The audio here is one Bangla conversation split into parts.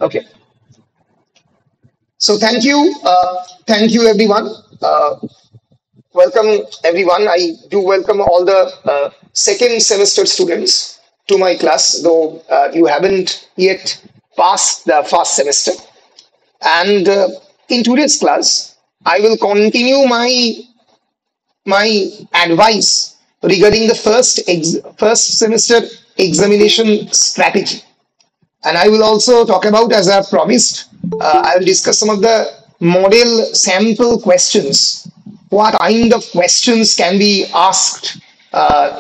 Okay. So thank you everyone. Welcome everyone. I do welcome all the second semester students to my class, though you haven't yet passed the first semester. And in today's class, I will continue my advice regarding the first semester examination strategy. And I will also talk about, as I've promised, I will discuss some of the model sample questions. What kind of questions can be asked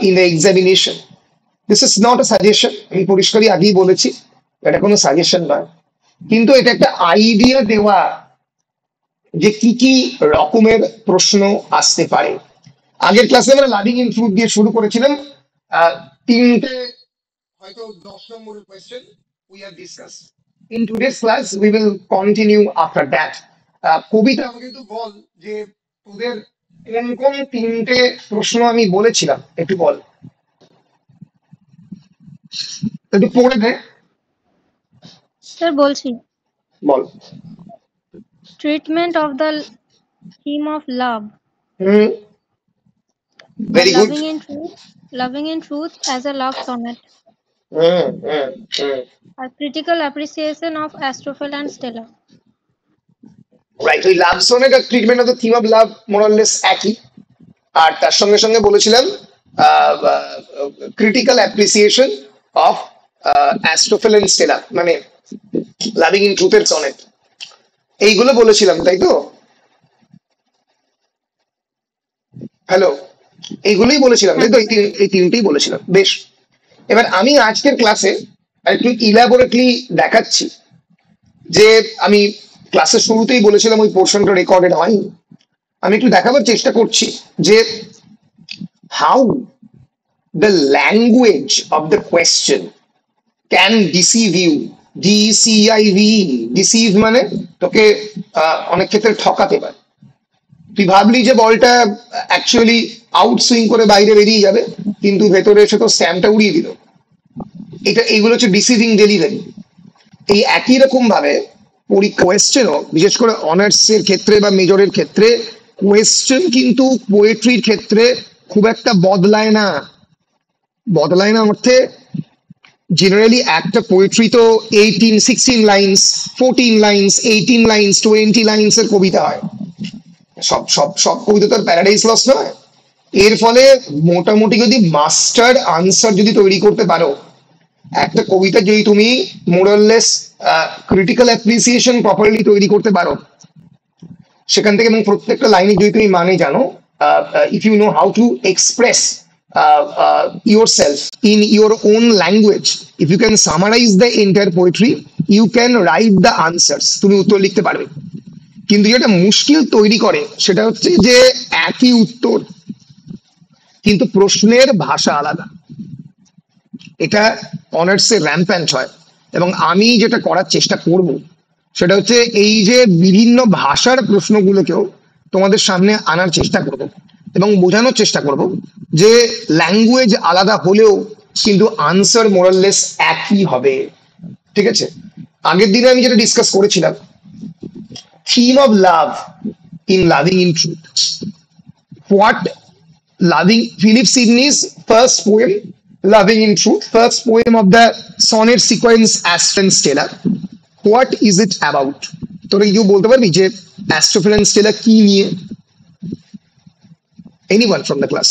in the examination? This is not a suggestion. আমি পরিষ্কারই আগেই বলেছি এটা কোনো সাজেশন নয়, কিন্তু এটা একটা আইডিয়া দেওয়া যে কি কি রকমের প্রশ্ন আসতে পারে। আগের ক্লাসে আমরা লার্নিং ইন ট্রুথ দিয়ে শুরু করেছিলাম। তিনটে হয়তো 10 নম্বরের question we have discussed. In today's class, we will continue after that. কবিতা আমাকে একটু বল যে তোদের কোন কোন তিনটে প্রশ্ন আমি বলেছিলাম, একটু বল, একটু পড়ে দে। স্যার বলছি, বল। Treatment of the theme of love, very good. loving in truth as a love sonnet, hmm. a critical appreciation of Astrophil and Stella. Right, ওই লাভ সনেট আর treatment of the theme of love মোরালেস একই। আর তার সঙ্গে সঙ্গে বলেছিলাম critical appreciation of Astrophel and Stella, মানে লাভিং ইন ট্রুথের সনেট, এইগুলো বলেছিলাম, তাই তো? হ্যালো, এইগুলোই বলেছিলাম, তাই তো? এই তিনটেই বলেছিলাম। বেশ, এবার আমি আজকের ক্লাসে একটু ইলাবোরেটলি দেখাচ্ছি যে আমি ক্লাসের শুরুতেই বলেছিলাম ওই পোর্শনটা রেকর্ডেড হয়নি। আমি একটু দেখাবার চেষ্টা করছি যে how the language of the question can deceive you. D C I V, deceive মানে তোকে অনেক ক্ষেত্রে ঠকাতে পারে। তুই ভাবলি যে বলটা অ্যাকচুয়ালি আউট সুইং করে বাইরে বেরিয়ে যাবে, কিন্তু ভেতরে এসে তো স্ট্যাম্পটা উড়িয়ে দিল। এইগুলো হচ্ছে ডিসিভিং ডেলিভারি। এই একই রকম ভাবে পরীক্ষা কোয়েশ্চেনও, বিশেষ করে অনার্স এর ক্ষেত্রে বা মেজরের ক্ষেত্রে, কোয়েশ্চেন কিন্তু পোয়েট্রির ক্ষেত্রে খুব একটা বদলায় না। বদলায় না অর্থে জেনারেলি একটা পোয়েট্রি তো 16 লাইন্স, 14 লাইন্স, 18 লাইন্স, 20 লাইন্স এর কবিতা হয়। সব সব সব কবিতা তো আর প্যারাডাইস লস নয়। এর ফলে মোটামুটি যদি মাস্টার আনসার যদি তৈরি করতে পারো, একটা কবিতা যদি তুমি মোরাললেস ক্রিটিক্যাল অ্যাপ্রিসিয়েশন প্রপারলি তৈরি করতে পারো সেখান থেকে, এবং প্রত্যেকটা লাইনে যদি তুমি মানে জানো, if you know how to express yourself in your own language, if you can summarize the entire poetry, you can write the answers, তুমি উত্তর লিখতে পারবে। কিন্তু যেটা মুশকিল তৈরি করে সেটা হচ্ছে যে একই উত্তর কিন্তু প্রশ্নের ভাষা আলাদা। এটা অনার্সে র্যাম্প্যান্ট হয়, এবং আমি যেটা করার চেষ্টা করব সেটা হচ্ছে এই যে বিভিন্ন ভাষার প্রশ্নগুলোকেও তোমাদের সামনে আনার চেষ্টা করব এবং বোঝানোর চেষ্টা করব যে ল্যাঙ্গুয়েজ আলাদা হলেও কিন্তু আনসার মোরাললেস একই হবে। ঠিক আছে? আগের দিনে আমি যেটা ডিসকাস করেছিলাম, theme of love in loving in truth, what loving Philip Sidney's first poem, Loving in Truth, first poem of the sonnet sequence Astro and Stella. What is it about? তোরা কেউ বলতে পারবি যে Astrophil and Stella কি নিয়ে? Anyone from the class?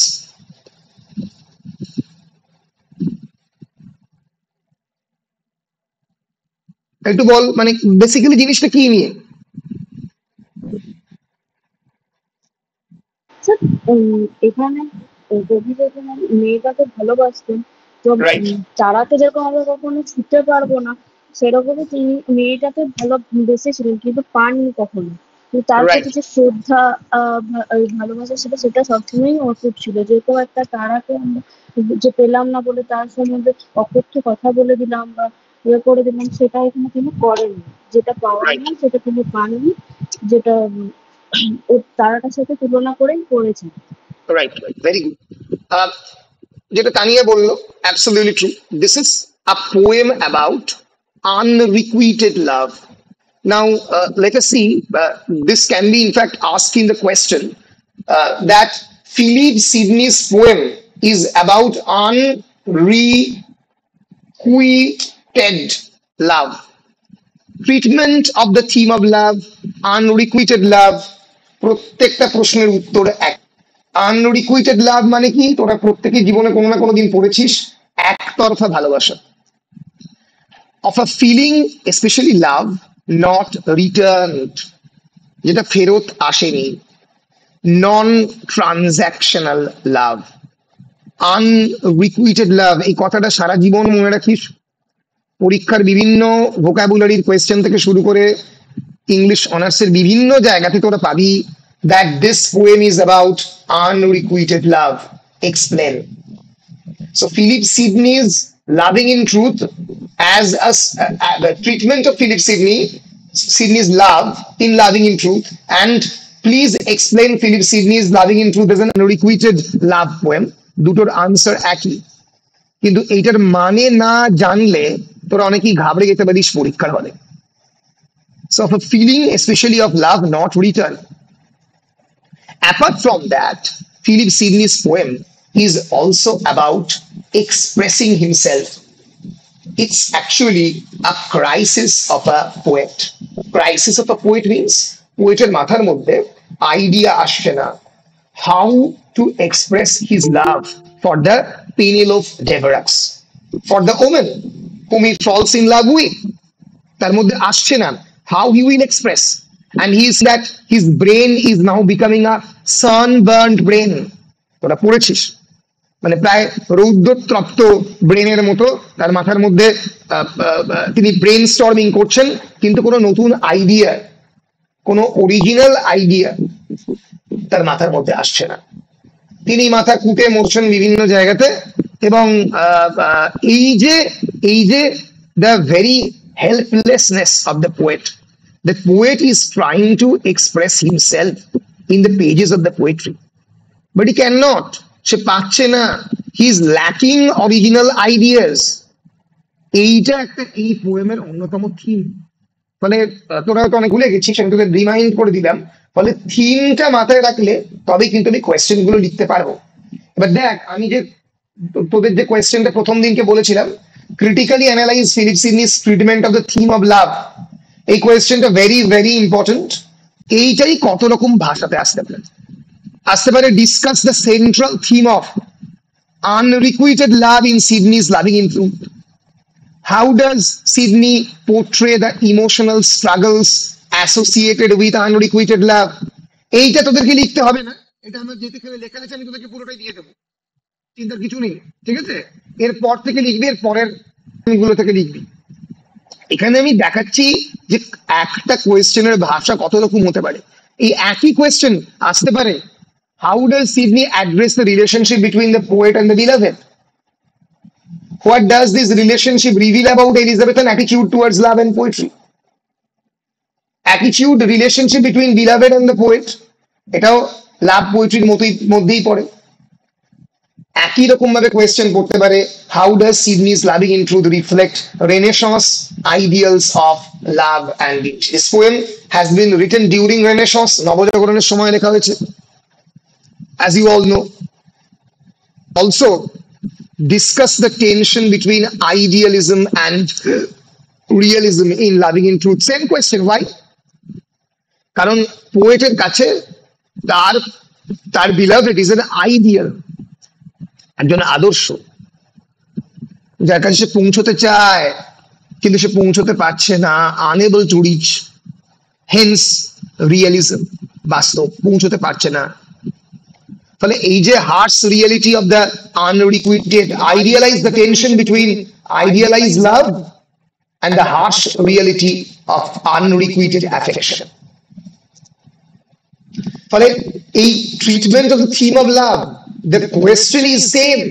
একটু বল, মানে বেসিক্যালি জিনিসটা কি নিয়ে? এখানে কবি যখন মেয়েটাকে ভালোবাসতেন, তো রাইট, তারাকে যেরকম আমরা কখনো ছুটতে পারবো না, সেরকমই তিনি মেয়েটাকে ভালোবেসেছিলেন কিন্তু পাননি কখনো। কিন্তু তার প্রতি রাইট, যে শ্রদ্ধা, ভালোবাসা ছিল, সেটা সবসময়ই অটুট ছিল। যেরকম একটা তারাকে আমরা যে পেলাম না বলে তার সম্বন্ধে অকথ্য কথা বলে দিলাম বা ইয়ে করে দিলাম, সেটা এখানে তিনি করেননি। যেটা পাওয়ার রাইট, নেই সেটা তিনি পাননি, যেটা ও তারাটার সাথে তুলনা করেই করেছেন। Right, right, very good. যেটা তানিয়া বললো, absolutely true. This is a poem about unrequited love. Now, let us see. This can be, in fact, asked in the question that Philip Sidney's poem is about unrequited love. Treatment of the theme of love, unrequited love. প্রত্যেকটা প্রশ্নের উত্তর এক। আনরিকুইটেড লাভ মানে কি? তোরা প্রত্যেকে জীবনে কোনো না কোনো দিন পড়েছিস, একতরফা ভালোবাসা। Of a feeling, specially love, not returned, যেটা ফেরত আসেনি। নন ট্রানজ্যাকশনাল লাভ, আনরিকুইটেড লাভ, এই কথাটা সারা জীবন মনে রাখিস। পরীক্ষার বিভিন্ন ভোকাবুলারির কোয়েশ্চেন থেকে শুরু করে ইংলিশ অনার্সের বিভিন্ন জায়গাতে তোরা পাবি that this poem is about unrequited love. Explain. So Philip Sidney's Loving in Truth, as the treatment of Philip Sidney's love in Loving in Truth, and please explain Philip Sidney's Loving in Truth as an unrequited love poem. দুটোর আনসার একই, কিন্তু এইটার মানে না জানলে তোরা অনেকেই ঘাবড়ে যেতে পারিস পরীক্ষার হলে। So of a feeling, especially of love not return. Apart from that, Philip Sidney's poem is also about expressing himself. It's actually a crisis of a poet. Crisis of a poet means poeter মাথার মধ্যে idea আসছে না how to express his love for the Penelope Devereux, for the woman whom he falls in love with. তার মধ্যে আসছে না how he will express, and he is that his brain is now becoming a sunburned brain. তোরা পড়েছিস, মানে প্রায় রৌদ্রতপ্ত ব্রেনের মতো তার মাথার মধ্যে তিনি ব্রেন স্টর্মিং করছেন, কিন্তু কোনো নতুন আইডিয়া, কোনো অরিজিনাল আইডিয়া তার মাথার মধ্যে আসছে না। তিনি মাথা কুটে মরছেন বিভিন্ন জায়গাতে, এবং এই যে the very helplessness of the poet. The poet is trying to express himself in the pages of the poetry, but he cannot. সে পাচ্ছে না, he is lacking original ideas. এইটা একটা এই পোয়েমের অন্যতম থিম। ফলে তোরা হয়তো অনেক ভুলে গেছিস, আমি তোদের রিমাইন্ড করে দিলাম। ফলে থিমটা মাথায় রাখলে তবেই কিন্তু আমি কোয়েশ্চেন গুলো লিখতে পারবো। এবার দেখ, আমি যে তোদের যে কোয়েশ্চেনটা প্রথম দিনকে বলেছিলাম, critically analyze Philip Sidney's treatment of the theme of love, এই কোয়েশ্চেনটা ভেরি ভেরি ইম্পর্টেন্ট। এইটাই কত রকম ভাষাতে আসতে পারে discuss the central theme of unrequited love in Sidney's Loving in Truth. How does Sidney portray the emotional struggles associated with unrequited love? এইটা তোদেরকে লিখতে হবে না, এটা আমার যেখানে লেখা আছে আমি তোদেরকে পুরোটাই দিয়ে দেবো, চিন্তার কিছু নেই, ঠিক আছে? এরপর থেকে লিখবি, এর পরের গুলো থেকে লিখবি। এখানে আমি দেখাচ্ছি যে একটা কোয়েশ্চেনের ভাষা কত রকম হতে পারে। এই একই কোয়েশ্চেন আসতে পারে, how does Sidney address the relationship between the poet and the beloved? What does this relationship reveal about Elizabethan attitude towards love and poetry? Attitude, relationship between beloved and the poet, এটাও লাভ পোয়েট্রির মধ্যেই পড়ে। একই রকম ভাবে কোয়েশ্চেন করতে পারে, how does Sidney's Loving in Truth reflect Renaissance ideals of love and beauty? This poem has been written during Renaissance, নবজাগরণের সময় লেখা হয়েছে, as you all know. Also, discuss the tension between idealism and realism in Loving in Truth. Same question, why? কারণ পোয়েটের কাছে তার beloved is an ideal, একজন আদর্শ, যার কাছে সে পৌঁছতে চায় কিন্তু সে পৌঁছতে পারছে না, unable to reach, hence realism, বাস্তব, পৌঁছতে পারছে না। ফলে এই যে harsh reality of the unrequited, idealize the tension between idealized love and the harsh reality of unrequited affection. ফলে এই treatment of the theme of love, the question is same,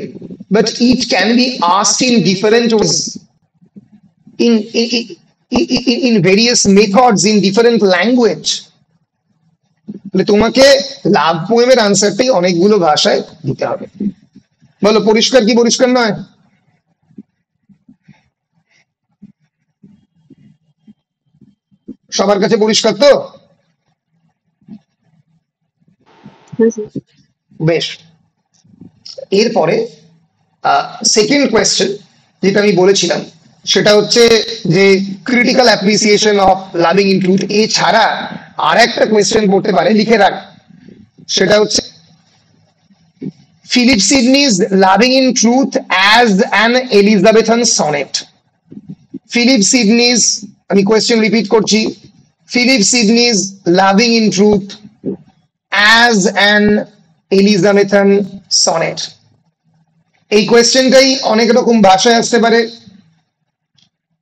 but it can be asked in different ways, in various methods, in different language. তোমাকে লাভ পোয়েমের আনসারটাই অনেকগুলো ভাষায় দিতে হবে। বলো, পরিষ্কার কি পরিষ্কার নয়? সবার কাছে পরিষ্কার তো? হ্যাঁ স্যার। বেশ, এরপরে সেকেন্ড কোয়েশ্চেন যেটা আমি বলেছিলাম সেটা হচ্ছে যে critical appreciation of loving in truth এছাড়া আর একটা কোয়েশ্চেন করতে পারে, লিখে রাখ, সেটা হচ্ছে Philip Sidney's loving in truth as an Elizabethan sonnet. Philip Sidney's, আমি কোয়েশ্চেন রিপিট করছি, Philip Sidney's loving in truth as an Elizabethan sonnet. এই কোয়েশ্চেনটাই অনেক রকম ভাষায় আসতে পারে।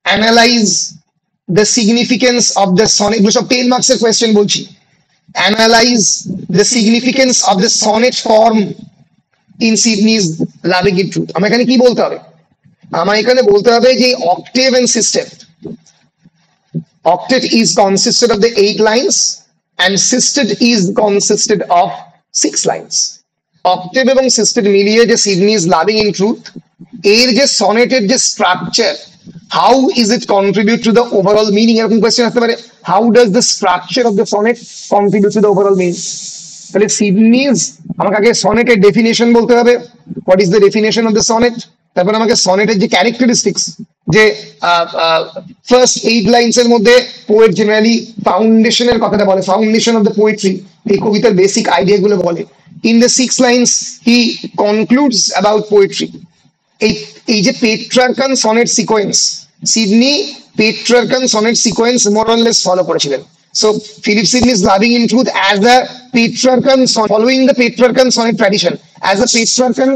Analyze the significance of the sonnet, এগুলো সব 10 মার্কসের কোয়েশ্চেন বলছি। Analyze the significance of the sonnet form in Sidney's loving in truth. আমার এখানে কি বলতে হবে? আমার এখানে বলতে হবে যে octave and system, octet is consisted of the 8 lines and sisted is consisted of 6 lines. Octave এবং sisted মিলিয়ে যে সিডনিজ লাভিং ইন ট্রুথ এর যে সনেটের যে structure, how is it contribute to the overall meaning, এরকম কোয়েশ্চেন আসতে পারে। How does the structure of the sonnet contribute to the overall meaning? তাহলে সিডনিজ, আমাকে আগে সনেটের ডেফিনেশন বলতে হবে, what is the definition of the sonnet. তারপর আমাকে সনেটের যে ক্যারেক্টারিস্টিক্স, যে ফার্স্ট 8 লাইনস এর মধ্যে পোয়েট জেনারেলি ফাউন্ডেশনের কথাটা বলে, ফাউন্ডেশন অফ দ্য পোয়েট্রি, এই কবিতার বেসিক আইডিয়া গুলো বলে। In the 6 lines he concludes about poetry. এই যে Petrarchan sonnet sequence, Sydney Petrarchan sonnet sequence more or less follow করেছিলেন। So Philip Sidney is loving in truth as a Petrarchan, following the Petrarchan sonnet tradition, as a Petrarchan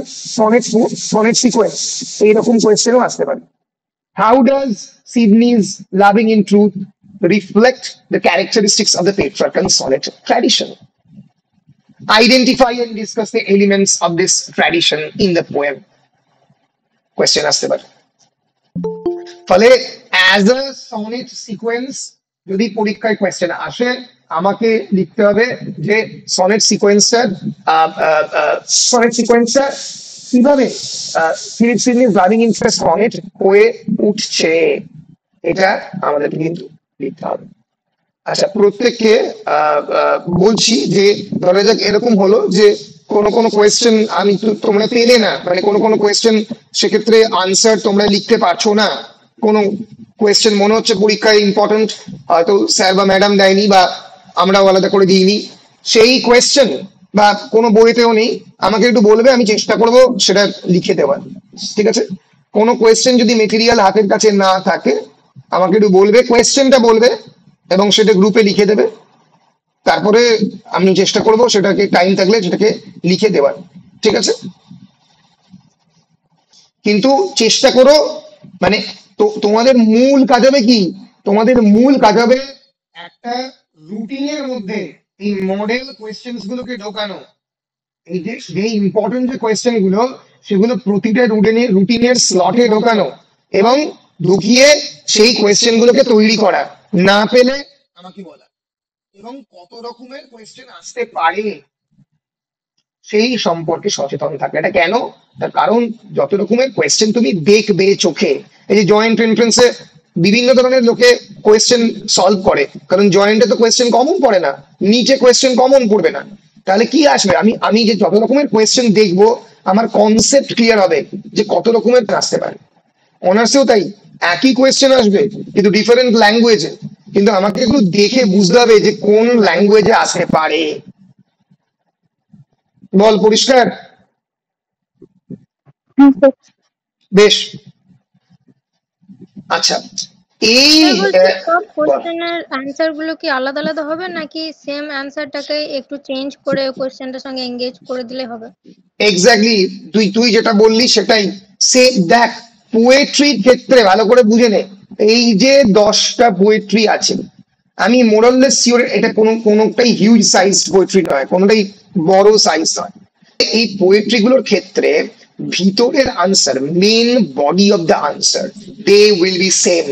sonnet sequence. এইরকম কোয়েশ্চেনও আসতে পারে। How does Sidney's loving in truth reflect the characteristics of the Petrarchan sonnet tradition? Identify and discuss the elements of this tradition in the poem. Question আসতে পারে। ফলে as a sonnet sequence যদি পরীক্ষায় কোয়েশ্চেন আসে, আমাকে লিখতে হবে যে সনেট সিকোয়েন্সটা কিভাবে Philip Sidney's loving in truth sonnet হয়ে উঠছে, এটা আমাদের কিন্তু লিখতে হবে। আচ্ছা, প্রত্যেককে বলছি যে ধরা যাক এরকম হলো যে কোনো কোয়েশ্চেন আমি তোমরা পেলে না, মানে কোনো কোয়েশ্চেন সেক্ষেত্রে আনসার তোমরা লিখতে পারছো না, কোনো কোয়েশ্চেন মনে হচ্ছে পরীক্ষায় ইম্পর্টেন্ট, হয়তো স্যার বা ম্যাডাম দেয়নি বা আমরাও আলাদা করে দিইনি, সেই কোয়েশ্চেন বা কোনো বইতেও নেই, আমাকে একটু বলবে, আমি চেষ্টা করব সেটা লিখে দেওয়ার, ঠিক আছে? কোনো কোয়েশ্চেন যদি মেটেরিয়াল হাতের কাছে না থাকে আমাকে একটু বলবে, কোয়েশ্চেনটা বলবে এবং সেটা গ্রুপে লিখে দেবে, তারপরে আমি চেষ্টা করব সেটাকে টাইম থাকলে সেটাকে লিখে দেওয়ার, ঠিক আছে? কিন্তু চেষ্টা করো, মানে তোমাদের মূল কাজ হবে কি, তোমাদের মূল কাজ হবে একটা রুটিনের মধ্যে এই মডেল কোয়েশ্চেনস গুলোকে ঢোকানো। এই যে ইম্পর্টেন্ট যে কোয়েশ্চেন গুলো সেগুলো প্রতিটা রুটিনের স্লটে ঢোকানো এবং ঢুকিয়ে সেই কোয়েশ্চেন গুলোকে তৈরি করা, না পেলে আমাকে বলা, এবং কত রকমের কোয়েশ্চেন আসতে পারে সেই সম্পর্কে সচেতন থাকবে। এটা কেন? তার কারণ যত রকমের কোয়েশ্চেন তুমি দেখবে চোখে, এই যে জয়েন্ট এন্ট্রান্সে বিভিন্ন ধরনের লোকে কোয়েশ্চেন সলভ করে, কারণ জয়েন্টে তো কোয়েশ্চেন কমন পড়ে না, নিচে কোয়েশ্চেন কমন পড়বে না, তাহলে কি আসবে? আমি যে যত রকমের কোয়েশ্চেন দেখবো আমার কনসেপ্ট ক্লিয়ার হবে যে কত রকমের আসতে পারে। অনার্সেও তাই, একই কোয়েশ্চেন আসবে কিন্তু ডিফারেন্ট ল্যাঙ্গুয়েজে, কিন্তু আমাকে একটু দেখে বুঝতে হবে যে কোন ল্যাঙ্গুয়েজে আসতে পারে। বল, পরিষ্কার? বেশ, আচ্ছা, এই সব কোশ্চেনের অ্যানসার গুলো কি আলাদা আলাদা হবে নাকি সেম অ্যানসারটাকে একটু চেঞ্জ করে কোশ্চেনটার সঙ্গে এঙ্গেজ করে দিলে হবে? এক্স্যাক্টলি, তুই যেটা বললি সেটাই। সে দেখ, পোয়েট্রির ক্ষেত্রে ভালো করে বুঝে নে, এই যে 10টা পোয়েট্রি আছে, আমি মোরাললেস শিওর এটা কোনোটাই হিউজ সাইজ পোয়েট্রি নয়, কোনোটাই বড় সাইজ নয়। এই পোয়েট্রি গুলোর ক্ষেত্রে ভিতরের answer, main body of the answer, they will be same.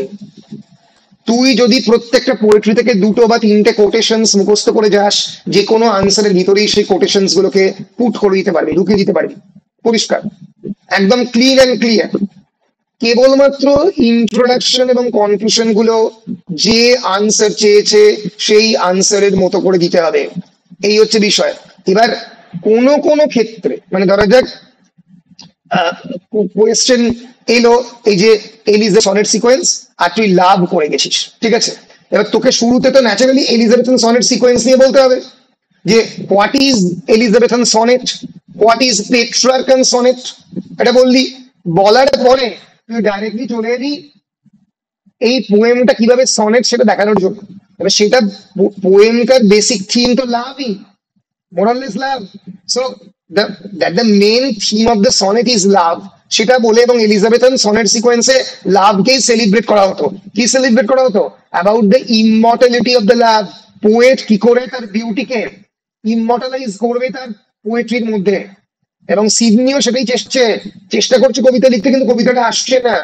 তুই যদি প্রত্যেকটা পোয়েট্রি থেকে 2টো বা 3টে কোটেশনস মুখস্থ করে যাস, যে কোনো আনসারের ভিতরেই সেই কোটেশনস গুলোকে পুট করে দিতে পারবি, ঢুকিয়ে দিতে পারবি, পরিষ্কার, একদম ক্লিন অ্যান্ড ক্লিয়ার। কেবলমাত্র ইন্ট্রোডাকশন এবং কনক্লুশন গুলো যে আনসার চেয়েছে সেই আনসারের মতো করে দিতে হবে, এই হচ্ছে বিষয়। এবার কোন কোন ক্ষেত্রে মানে ধরা যাক কোয়েশ্চেন এলো এই যে এলিজা সনেট সিকোয়েন্স আর তুই লাভ করে গেছিস, ঠিক আছে, এবার তোকে শুরুতে তো ন্যাচারালি এলিজাবেথন সনেট সিকোয়েন্স নিয়ে বলতে হবে যে what is Elizabethan sonnet, what is Petrarchan sonnet, এটা বললি, বলার পরে তুই ডাইরেক্টলি চলে এলি এই পোয়েমটা কিভাবে সনেট সেটা দেখানোর জন্য। এবার সেটা পোয়েমটার বেসিক থিম তো লাভই, মোরাললেস love. So the main theme of the sonnet is love সেটা বলে, এবং এলিজাবেথন সনেট সিকোয়েন্সে লাভকেই সেলিব্রেট করা হতো। কি সেলিব্রেট করা হতো? About the immortality of the love. Poet কি করে তার বিউটিকে ইমমর্টালাইজ করবে তার পোয়েট্রির মধ্যে, এবং সিডনিও সেটাই চেষ্টা করছে কবিতা লিখতে, কিন্তু কবিতাটা আসছে না।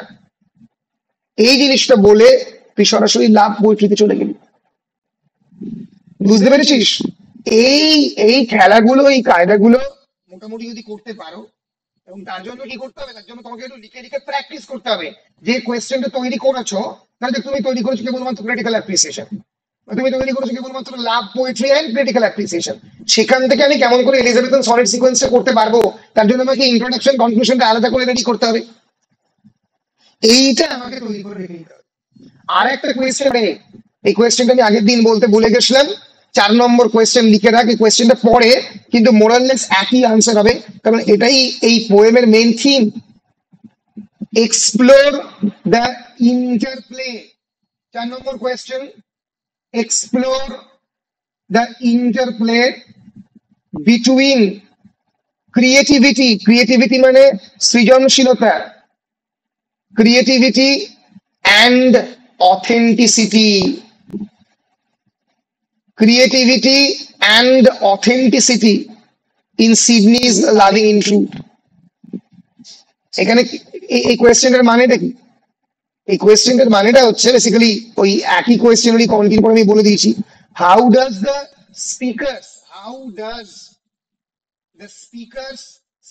এই জিনিসটা বলে তুই সরাসরি লাভ পোয়েট্রিতে চলে গেলি। বুঝতে পেরেছিস? এই এই খেলাগুলো, এই কায়দাগুলো মোটামুটি যদি করতে পারো, এবং তার জন্য কি করতে হবে, তার জন্য তোমাকে একটু লিখে লিখে প্র্যাকটিস করতে হবে। যে কোয়েশ্চেনটা তৈরি করেছো, তাহলে তুমি তৈরি করেছো কেবলমাত্র ক্রিটিক্যাল অ্যাপ্রিসিয়েশন, তুমি তৈরি করেছো কেবলমাত্র লাভ পোয়েট্রি অ্যান্ড ক্রিটিক্যাল অ্যাপ্রিসিয়েশন। সেখান থেকে আমি কেমন করে এলিজাবেথন সনেট সিকোয়েন্সটা করতে পারবো, তার জন্য আমাকে ইন্ট্রোডাকশন কনক্লুশনটা আলাদা করে রেডি করতে হবে। এইটা আমাকে তৈরি করে রেখে দিতে হবে। আর একটা কোয়েশ্চেন, এই কোয়েশ্চেনটা আমি আগের দিন বলতে ভুলে গেছিলাম, 4 নম্বর কোয়েশ্চেন লিখে রাখ। এই কোয়েশ্চেনটা পরে কিন্তু মোরাললেস একই আনসার হবে, কারণ এটাই এই পোয়েমের main theme. Explore the interplay, 4 নম্বর question, explore the interplay between creativity, creativity মানে সৃজনশীলতা, creativity and authenticity, creativity and authenticity in Sydney's loving in truth. এখানে এই কোয়েশ্চেনের মানেটা কি? এই কোয়েশ্চেনের মানেটা হচ্ছে বেসিক্যালি ওই একই কোয়েশ্চেনেরই কন্টিনিউ করে আমি বলে দিয়েছি। How does the speakers, how does the speakers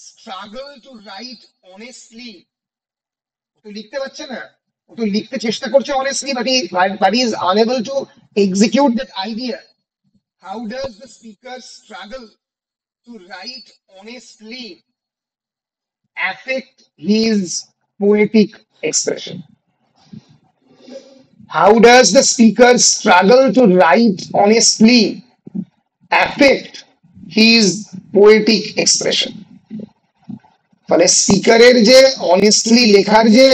struggle to write honestly. তো লিখতে পারছে না, ও তো লিখতে চেষ্টা করছে honestly, but is unable to execute that idea. How does the speaker struggle to write honestly affect his poetic expression? How does the speaker struggle to write honestly affect his poetic expression? ফলে স্পিকারের যে অনেস্টলি লেখার যে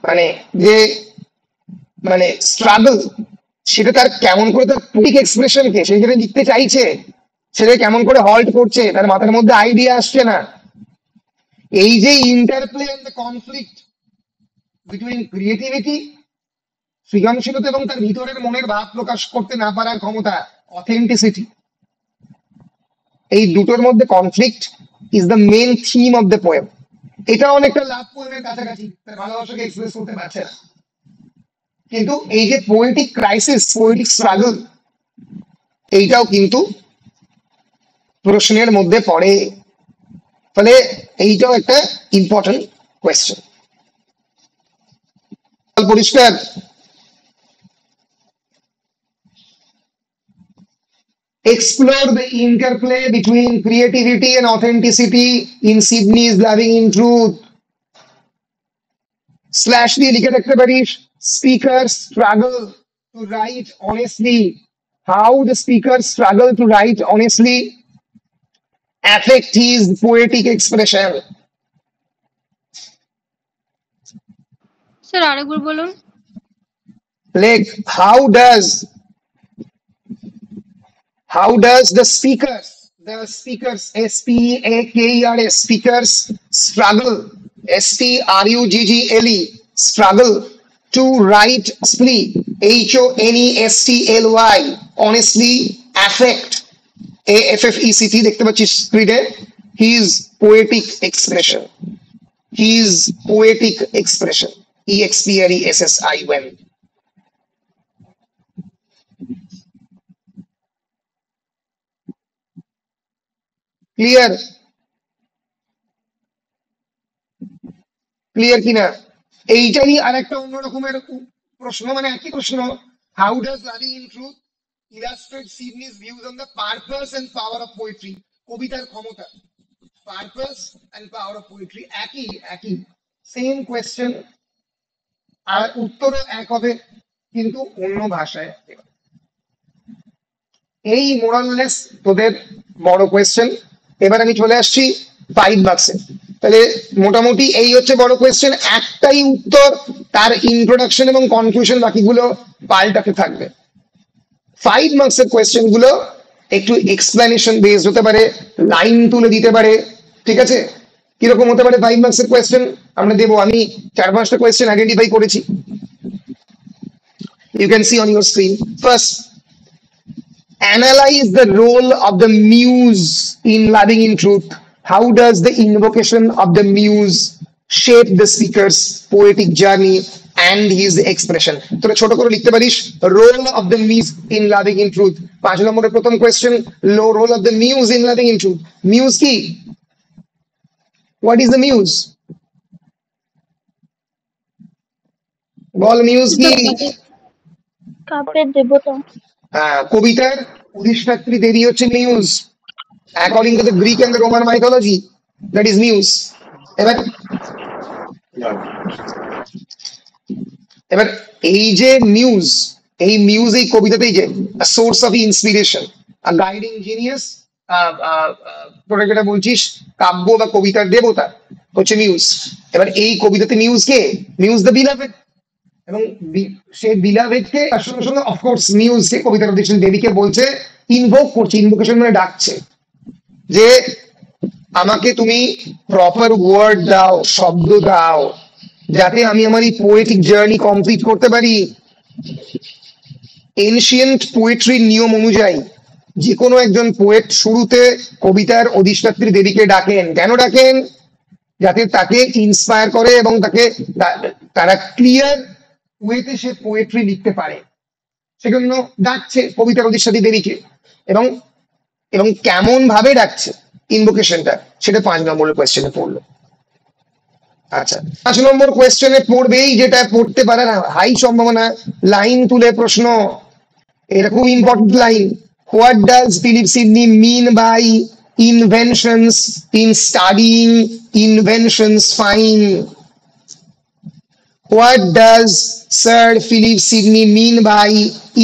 মানে যে মানে স্ট্রাগল, সেটা তার কেমন করে তার পোয়েটিক এক্সপ্রেশনকে সে যেটা লিখতে চাইছে সেটা কেমন করে হল্ট করছে, তার মাথার মধ্যে আইডিয়া আসছে না। এই যে interplay and the conflict between creativity, সৃজনশীলতা, এবং তার ভিতরের মনের ভাব প্রকাশ করতে না পারার ক্ষমতা, অথেন্টিসিটি, এই দুটোর মধ্যে conflict is the main theme of the poem. এটা অনেকটা লাভ পোয়েমের কাছাকাছি, তার ভালোবাসাকে এক্সপ্রেস করতে পারছে না, কিন্তু এই যে পোয়েটিক ক্রাইসিস, পোয়েটিক স্ট্রাগল, এইটাও কিন্তু প্রশ্নের মধ্যে পড়ে। ফলে এইটাও একটা ইম্পর্টেন্ট কোয়েশ্চেন। পরিষ্কার? Explore the interplay between creativity and authenticity in Sydney's loving in truth. Slash দিয়ে লিখে রাখতে পারিস, speaker struggle to write honestly, how the speaker struggle to write honestly affect his poetic expression. Sir আরেকবার বলুন। Like how does the speakers SPAKERS speakers struggle, STRUGGLE struggle to write HONESTLY honestly affect AFFECT দেখতে পাচ্ছিস স্ক্রিনে, his poetic expression, his poetic expression, EXPRESSION. Clear? Clear কিনা? এইটারই আর একটা অন্য রকমের প্রশ্ন, মানে একই প্রশ্ন, how does loving in truth illustrate Sidney's views on the purpose and power of poetry, কবিতার ক্ষমতা, purpose and power of poetry, একই একই সেম কোয়েশ্চেন, আর উত্তরও এক হবে কিন্তু অন্য ভাষায়। এই মোরাললেস তোদের বড় কোয়েশ্চেন। এবার আমি চলে আসছি 5 মার্কসে। তাহলে মোটামুটি এই হচ্ছে বড় কোয়েশ্চেন, একটাই উত্তর, তার ইন্ট্রোডাকশন এবং কনক্লুশন বাকিগুলো পাল্টাতে থাকবে। 5 মার্কসের কোয়েশ্চেন গুলো একটু এক্সপ্লেনেশন বেসড হতে পারে, লাইন তুলে দিতে পারে, ঠিক আছে? কিরকম হতে পারে 5 মার্কসের কোয়েশ্চেন আমরা দেবো, আমি 4-5টা কোয়েশ্চেন আইডেন্টিফাই করেছি, you can see on your screen. First, analyze the role of the muse in loving in truth. How does the invocation of the muse shape the speaker's poetic journey and his expression? তোরা ছোট করে লিখতে পারিস role of the muse in loving in truth। 5 নম্বরের প্রথম question, role of the muse in loving in truth। Muse কি? What is the muse? বল muse কি? কাব্যের দেবতা। কবিতার অধিষ্ঠাত্রী দেবী হচ্ছে muse, according to the Greek and the Roman mythology, that is muse. এবার এবার এই যে মিউজ, এই মিউজ এই কবিতাতেই যে source of inspiration, guiding genius, তোরা যেটা বলছিস কাব্য বা কবিতার দেবতা হচ্ছে মিউজ। এবার এই কবিতাতে মিউজ কে? মিউজ দ্য বিলাভেড, এবং সে বিলাভেড কে তার সঙ্গে সঙ্গে অফকোর্স মিউজ কে কবিতার অধিষ্ঠান দেবীকে বলছে, ইনভোক করছে, ইনভোকেশন মানে ডাকছে, যে আমাকে তুমি প্রপার ওয়ার্ড দাও, শব্দ দাও, যাতে আমি আমার এই পোয়েটিক জার্নি কমপ্লিট করতে পারি। এনশিয়েন্ট পোয়েট্রির নিয়ম অনুযায়ী যে কোনো একজন পোয়েট শুরুতে কবিতার অধিষ্ঠাত্রী দেবীকে ডাকেন। কেন ডাকেন? যাতে তাকে ইন্সপায়ার করে এবং তাকে তারা ক্লিয়ার ওয়েতে সে পোয়েট্রি লিখতে পারে, সেজন্য ডাকছে কবিতার অধিষ্ঠাত্রী দেবীকে। এবং এবং কেমন ভাবে ডাকছে ইনভোকেশনটা, সেটা 5 নম্বরের কোয়েশ্চেনে পড়লো। আচ্ছা, 5 নম্বর কোয়েশ্চেনে পড়বেই, যেটা পড়তে পারে না হাই সম্ভাবনা লাইন তুলে প্রশ্ন, এটা খুব important line. What does Philip Sidney mean by inventions in studying inventions fine? What does Sir Philip Sidney mean by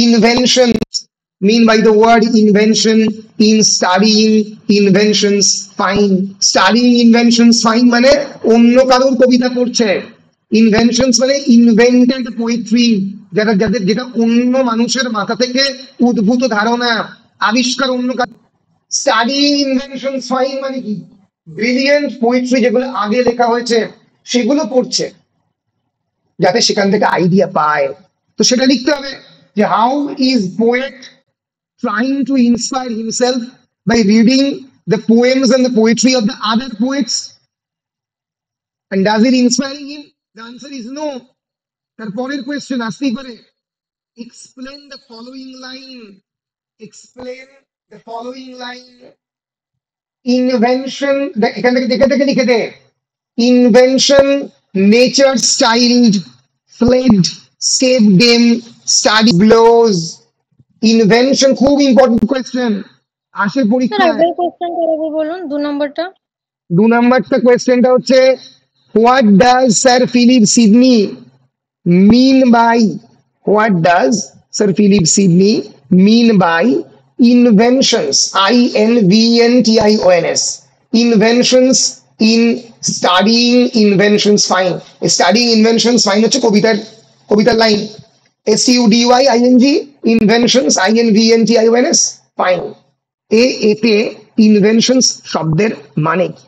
invention? Mean by the word invention in studying inventions fine? Studying inventions fine মানে অন্য কারোর কবিতা পড়ছে, ইনভেনশনস মানে ইনভেন্টেড পোয়েট্রি, যেটা অন্য মানুষের মাথা থেকে উদ্ভূত ধারণা, আবিষ্কার অন্য কারো। স্টাডিং ইনভেনশনস ফাইন মানে কি? ব্রিলিয়েন্ট পোয়েট্রি যেগুলো আগে লেখা হয়েছে সেগুলো পড়ছে, যাতে সেখান থেকে আইডিয়া পায়। তো সেটা লিখতে হবে যে how is poet trying to inspire himself by reading the poems and the poetry of the other poets, and does it inspiring him? The answer is no. তারপরের কোয়েশ্চেন আসতেই পারে, explain the following line, explain the following line. Invention, এখান থেকে দেখে দেখে লিখে দে, invention, nature styled, fled, saved them, study blows, invention খুব ইম্পর্টেন্ট কোয়েশ্চেন আসে স্যার পরীক্ষায়। আগের কোশ্চেন করবো বলুন 2 নম্বরটা। 2 নম্বরটা কোয়েশ্চেনটা হচ্ছে what does Sir Philip Sidney mean by, what does Sir Philip Sidney mean by inventions, INVENTIONS, inventions in studying inventions fine? Studying inventions fine হচ্ছে কবিতার line, STUDYING, inventions INVENTIONS fine। এতে ইনভেনশনস শব্দের মানে কি?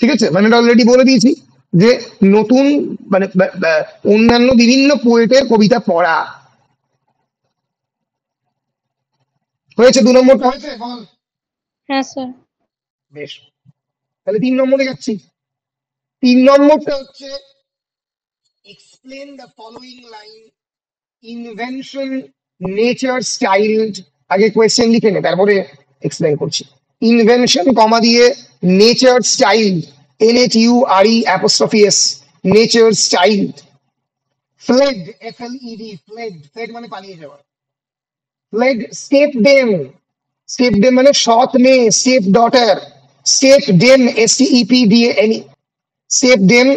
ঠিক আছে, মানে অলরেডি বলে দিয়েছি যে নতুন মানে অন্যান্য বিভিন্ন পোয়েটের কবিতা পড়া। হয়েছে? 2 নম্বরটা হয়েছে? বল। হ্যাঁ স্যার। বেশ, তাহলে 3 নম্বরে যাচ্ছি। 3 নম্বরটা হচ্ছে explain the following line, invention, nature styled. আগে কোয়েশ্চেন লিখে নে, তারপরে এক্সপ্লেন করছি। ইনভেনশন কমা দিয়ে nature styled, NATURE', nature's child. Fled, FLED, fled, fled মানে পালিয়ে যাওয়া। Fled, escaped them, escaped them মানে সৎ মেয়ে, escaped daughter, escaped them, STEPDANE, escaped them,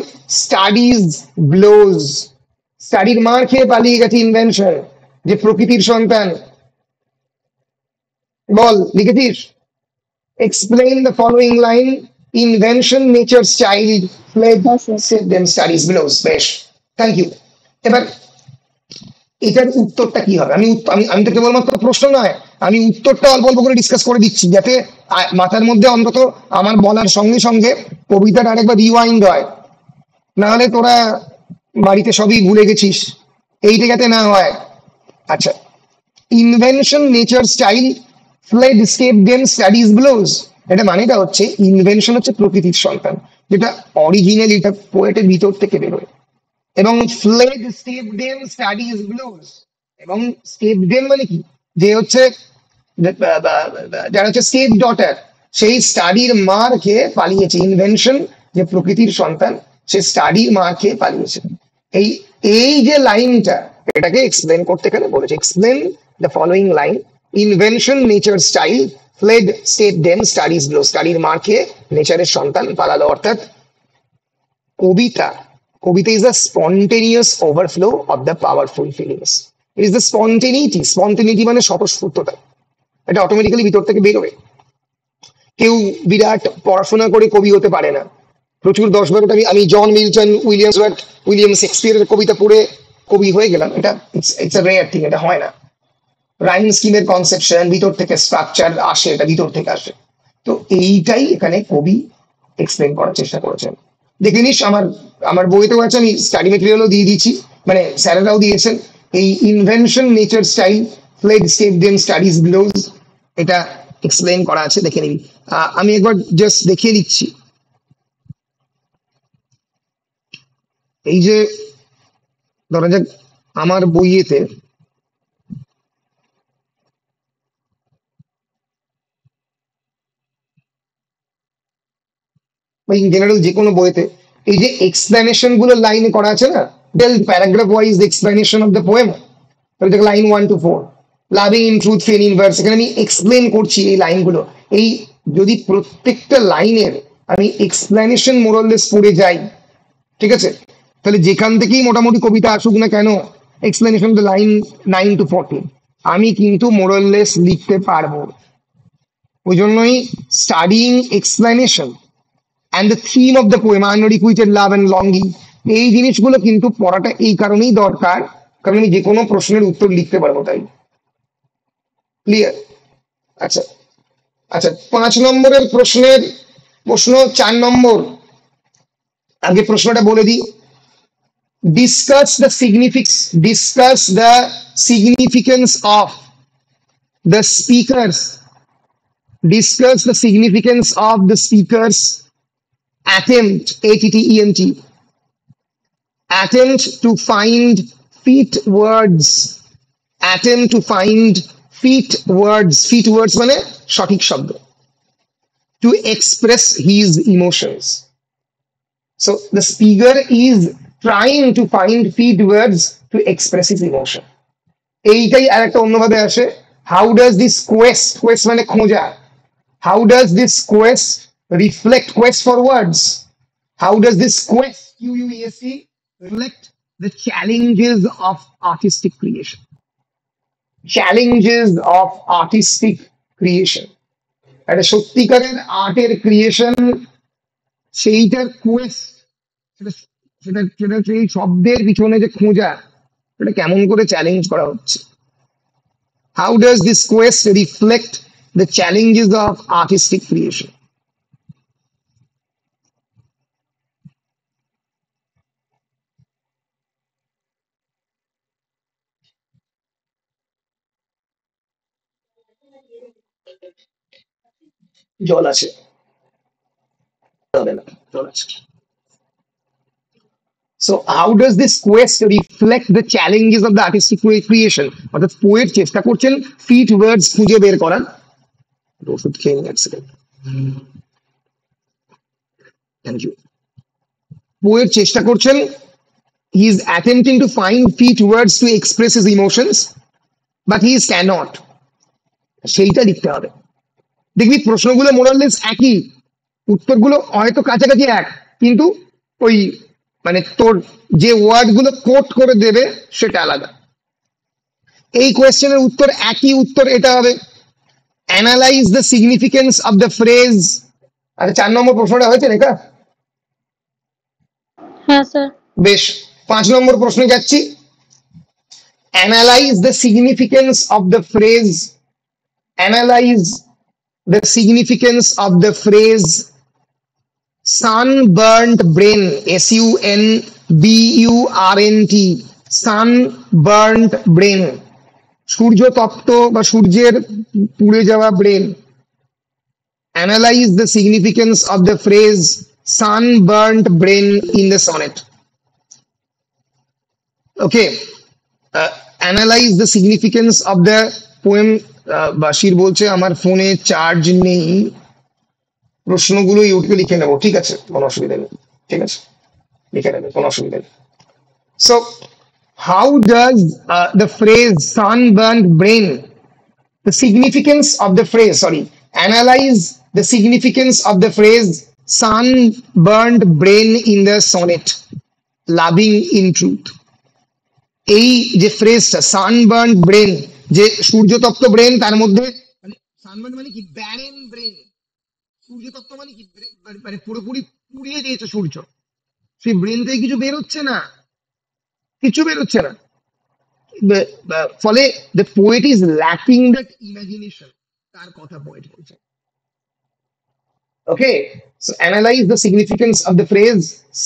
studies blows, স্টাডির মার খেয়ে পালিয়ে গেছে ইনভেনশন, যে প্রকৃতির সন্তান। বল, লিখেছিস? Explain the following line. Invention, nature's child, fled, save them, studies blows. বেশ, থ্যাংক ইউ। এবার এটার উত্তরটা কি হবে? আমি আমি আমি তো কেবলমাত্র প্রশ্ন নয়, আমি উত্তরটা অল্প অল্প করে ডিসকাস করে দিচ্ছি, যাতে মাথার মধ্যে অন্তত আমার বলার সঙ্গে সঙ্গে কবিতাটা আরেকবার রিওয়াইন্ড হয়। না হলে তোরা বাড়িতে সবই ভুলে গেছিস, এইটা যাতে না হয়। আচ্ছা, invention, nature style, fled, step dame, study's blows, এটা মানেটা হচ্ছে ইনভেনশন হচ্ছে প্রকৃতির সন্তান, যেটা অরিজিনালি এটা পোয়েটের ভিতর থেকে বেরোয়। এবং fled, step dame, study's blows, এবং স্কেপ দেম মানে কি, যে হচ্ছে যারা হচ্ছে স্কেপ ডটার, সেই স্টাডির মার খেয়ে পালিয়েছে। ইনভেনশন যে প্রকৃতির সন্তান, সে স্টাডির মার খেয়ে পালিয়েছে। এই এই যে লাইনটা, এটাকে এক্সপ্লেন করতে গেলে বলেছে, explain the following line. Invention, nature style, fled, step them, studies blow, স্টাডির মার খেয়ে নেচারের সন্তান পালালো। অর্থাৎ কবিতা, কবিতা is the spontaneous overflow of the powerful feelings. It is the spontaneity, spontaneity মানে স্বতঃস্ফূর্ততা, এটা অটোমেটিক্যালি ভিতর থেকে বেরোবে। কেউ বিরাট পড়াশোনা করে কবি হতে পারে না। প্রচুর 10-12টা আমি জন মিল্টন, উইলিয়াম শেক্সপিয়ারের কবিতা পড়ে কবি হয়ে গেলাম, এটা ইটস আ রেয়ার থিং, এটা হয় না। রাইম স্কিমের কনসেপশন ভিতর থেকে, স্ট্রাকচার আসে, এটা ভিতর থেকে আসে। তো এইটাই এখানে কবি এক্সপ্লেন করার চেষ্টা করেছেন। দেখে নিস, আমার বইতেও আছে, আমি স্টাডি মেটেরিয়ালও দিয়ে দিচ্ছি, মানে স্যারেরাও দিয়েছেন। এই invention, nature style, fled, step dame, study's blows, এটা এক্সপ্লেন করা আছে, দেখে নিবি। আমি একবার জাস্ট দেখিয়ে দিচ্ছি। এই যে ধরা যাক আমার বইয়েতে বা ইন জেনারেল যে কোনো বইতে এই যে এক্সপ্লেনেশন গুলো লাইনে করা আছে না, paragraph wise explanation of the poem, line 1 to 4, loving in truth, ফেন ইন ভার্স, এখানে আমি এক্সপ্লেন করছি এই লাইনগুলো। এই যদি প্রত্যেকটা লাইনের আমি এক্সপ্লেনেশন মোরাললেস পড়ে যাই, ঠিক আছে, তাহলে যেখান থেকেই মোটামুটি কবিতা আসুক না কেন, এক্সপ্লেনেশন দ্য লাইন 9 to 14 আমি কিন্তু মোরাললেস লিখতে পারবো। ওই জন্যই studying explanation and the theme of the poem, unrequited love and longing, এই জিনিসগুলো কিন্তু পড়াটা এই কারণেই দরকার, কারণ আমি যে কোনো প্রশ্নের উত্তর লিখতে পারবো তাই। ক্লিয়ার? আচ্ছা আচ্ছা, 5 নম্বরের প্রশ্ন 4 নম্বর। আগে প্রশ্নটা বলে দিই। discuss the significance of the speakers, discuss the significance of the speakers attempt, ATTEMT, attempt to find fit words, attempt to find fit words মানে সঠিক শব্দ, to express his emotions. So the speaker is trying to find fit words to express his emotion. এইটাই আরেকটা অন্যভাবে আসে, how does this quest মানে খোঁজা, how does this quest reflect, quest for words, how does this quest, QUEST, reflect the challenges of artistic creation, challenges of artistic creation, একটা সত্যিকারের আর্টের ক্রিয়েশন, সেইটার কোয়েস্ট, সেটা সেই শব্দের পিছনে যে খোঁজা, এটা কেমন করে চ্যালেঞ্জ করা হচ্ছে। how does this quest reflect the challenges of artistic creation? জল আছে, জল আছে। So how does this quest reflect the challenges of the artistic creation? অর্থাৎ পোয়েট চেষ্টা করছেন ফিট ওয়ার্ডস খুঁজে বের করার। ওষুধ খেয়ে নিন এক সেকেন্ড, থ্যাংক ইউ। পোয়েট চেষ্টা করছেন, he is attempting to find fit words to express his emotions, but he is cannot. সেইটা লিখতে হবে। দেখবি প্রশ্নগুলো মোরাললেস একই, উত্তরগুলো হয়তো কাছাকাছি এক, কিন্তু ওই মানে তোর যে ওয়ার্ড গুলো কোট করে দেবে সেটা আলাদা। এই কোয়েশ্চেনের উত্তর একই উত্তর এটা হবে, analyse the significance of the phrase. আচ্ছা 4 নম্বর প্রশ্নটা হয়েছে রেখা? হ্যাঁ স্যার। বেশ, 5 নম্বর প্রশ্নে যাচ্ছি। Analyse the significance of the phrase, analyse the significance of the phrase sunburnt brain, sunburnt, sunburnt brain, সূর্য তপ্ত বা সূর্যের পুড়ে যাওয়া brain. Analyse the significance of the phrase sunburnt brain in the sonnet. Okay, analyse the significance of the poem. Bashir বলছে আমার ফোনে চার্জ নেই, প্রশ্নগুলো ইউটিউবে লিখে নেবো, ঠিক আছে, কোনো অসুবিধা নেই, ঠিক আছে, লিখে নেবে, কোনো অসুবিধা নেই। So how does the phrase sunburnt brain, the significance of the phrase, sorry, analyze the significance of the phrase sunburnt brain in the sonnet loving in truth. এই যে ফ্রেজটা sunburnt brain, যে সূর্যতপ্ত ব্রেন, তার মধ্যে মানে sunburnt মানে কি, ব্যারেন ব্রেন। সূর্যতত্ত্ব মানে কি, মানে পুরোপুরি পুড়িয়ে দিয়েছে সূর্য, সেই ব্রেন থেকে কিছু বেরোচ্ছে না, কিছু বেরোচ্ছে না। ফলে the poet is lacking that imagination, তার কথা পোয়েট বলছে। Okay, so analyze the significance of the phrase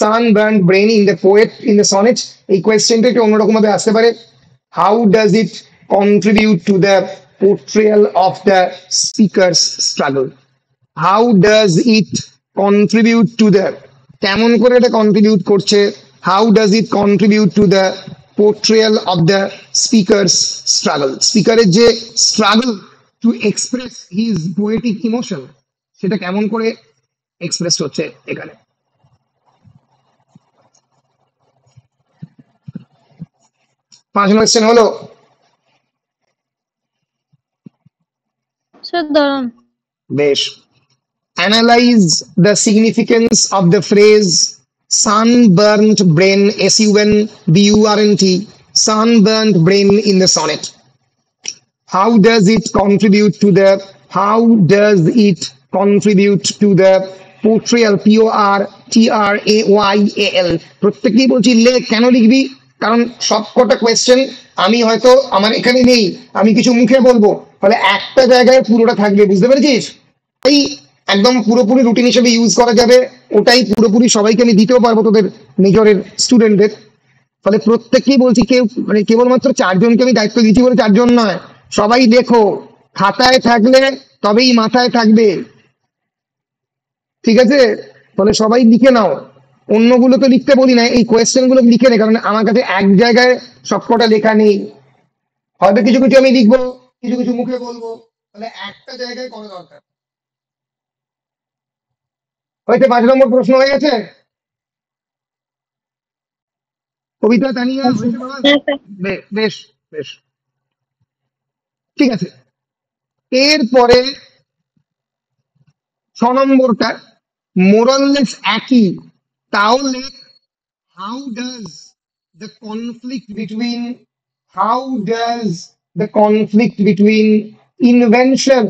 sunburnt brain in the poet in the sonnet। এই কোয়েশ্চেনটা একটু অন্যরকম ভাবে আসতে পারে, how does it contribute to the portrayal of the speaker's struggle, how does it contribute to the, কেমন করে এটা কন্ট্রিবিউট করছে, how does it contribute to the portrayal of the speaker's struggle, স্পিকারের যে struggle to express his poetic emotion, সেটা কেমন করে এক্সপ্রেস হচ্ছে এখানে। পাঁচ কোয়েশ্চেন হলো। স্যার দাঁড়ান। বেশ, analyze the significance of the phrase sunburnt brain, sunburnt, sunburnt brain in the sonnet. How does it contribute to the, how does it contribute to the portrayal, portrayal, প্রত্যেককেই বলছি লে, কেন লিখবি, কারণ সব কটা কোয়েশ্চেন আমি হয়তো আমার এখানে নেই, আমি কিছু মুখে বলবো, ফলে একটা জায়গায় পুরোটা থাকবে, বুঝতে পেরেছিস? এই একদম পুরোপুরি রুটিন হিসেবে ইউজ করা যাবে, ওটাই পুরোপুরি সবাইকে আমি দিতেও পারবো তোদের মেজরের স্টুডেন্টদের। ফলে প্রত্যেককেই বলছি, কেউ মানে কেবলমাত্র 4 জনকে আমি দায়িত্ব দিচ্ছি বলে 4 জন নয়, সবাই লেখো, খাতায় থাকলে তবেই মাথায় থাকবে, ঠিক আছে? ফলে সবাই লিখে নাও, অন্যগুলো তো লিখতে বলি না, এই কোয়েশ্চেন গুলো লিখে নে, কারণ আমার কাছে এক জায়গায় সবকটা লেখা নেই, হয়তো কিছু কিছু আমি লিখবো, কিছু কিছু মুখে বলবো, তাহলে একটা জায়গায় করা দরকার। হয়তো 5 নম্বর প্রশ্ন হয়ে গেছে, কবিতা তানিয়া হয়েছে বাবা? বেশ বেশ, ঠিক আছে। এরপরে 6 নম্বরটা মোরাললেস একই, তাও লেখ, how does the conflict between, how does the conflict between invention,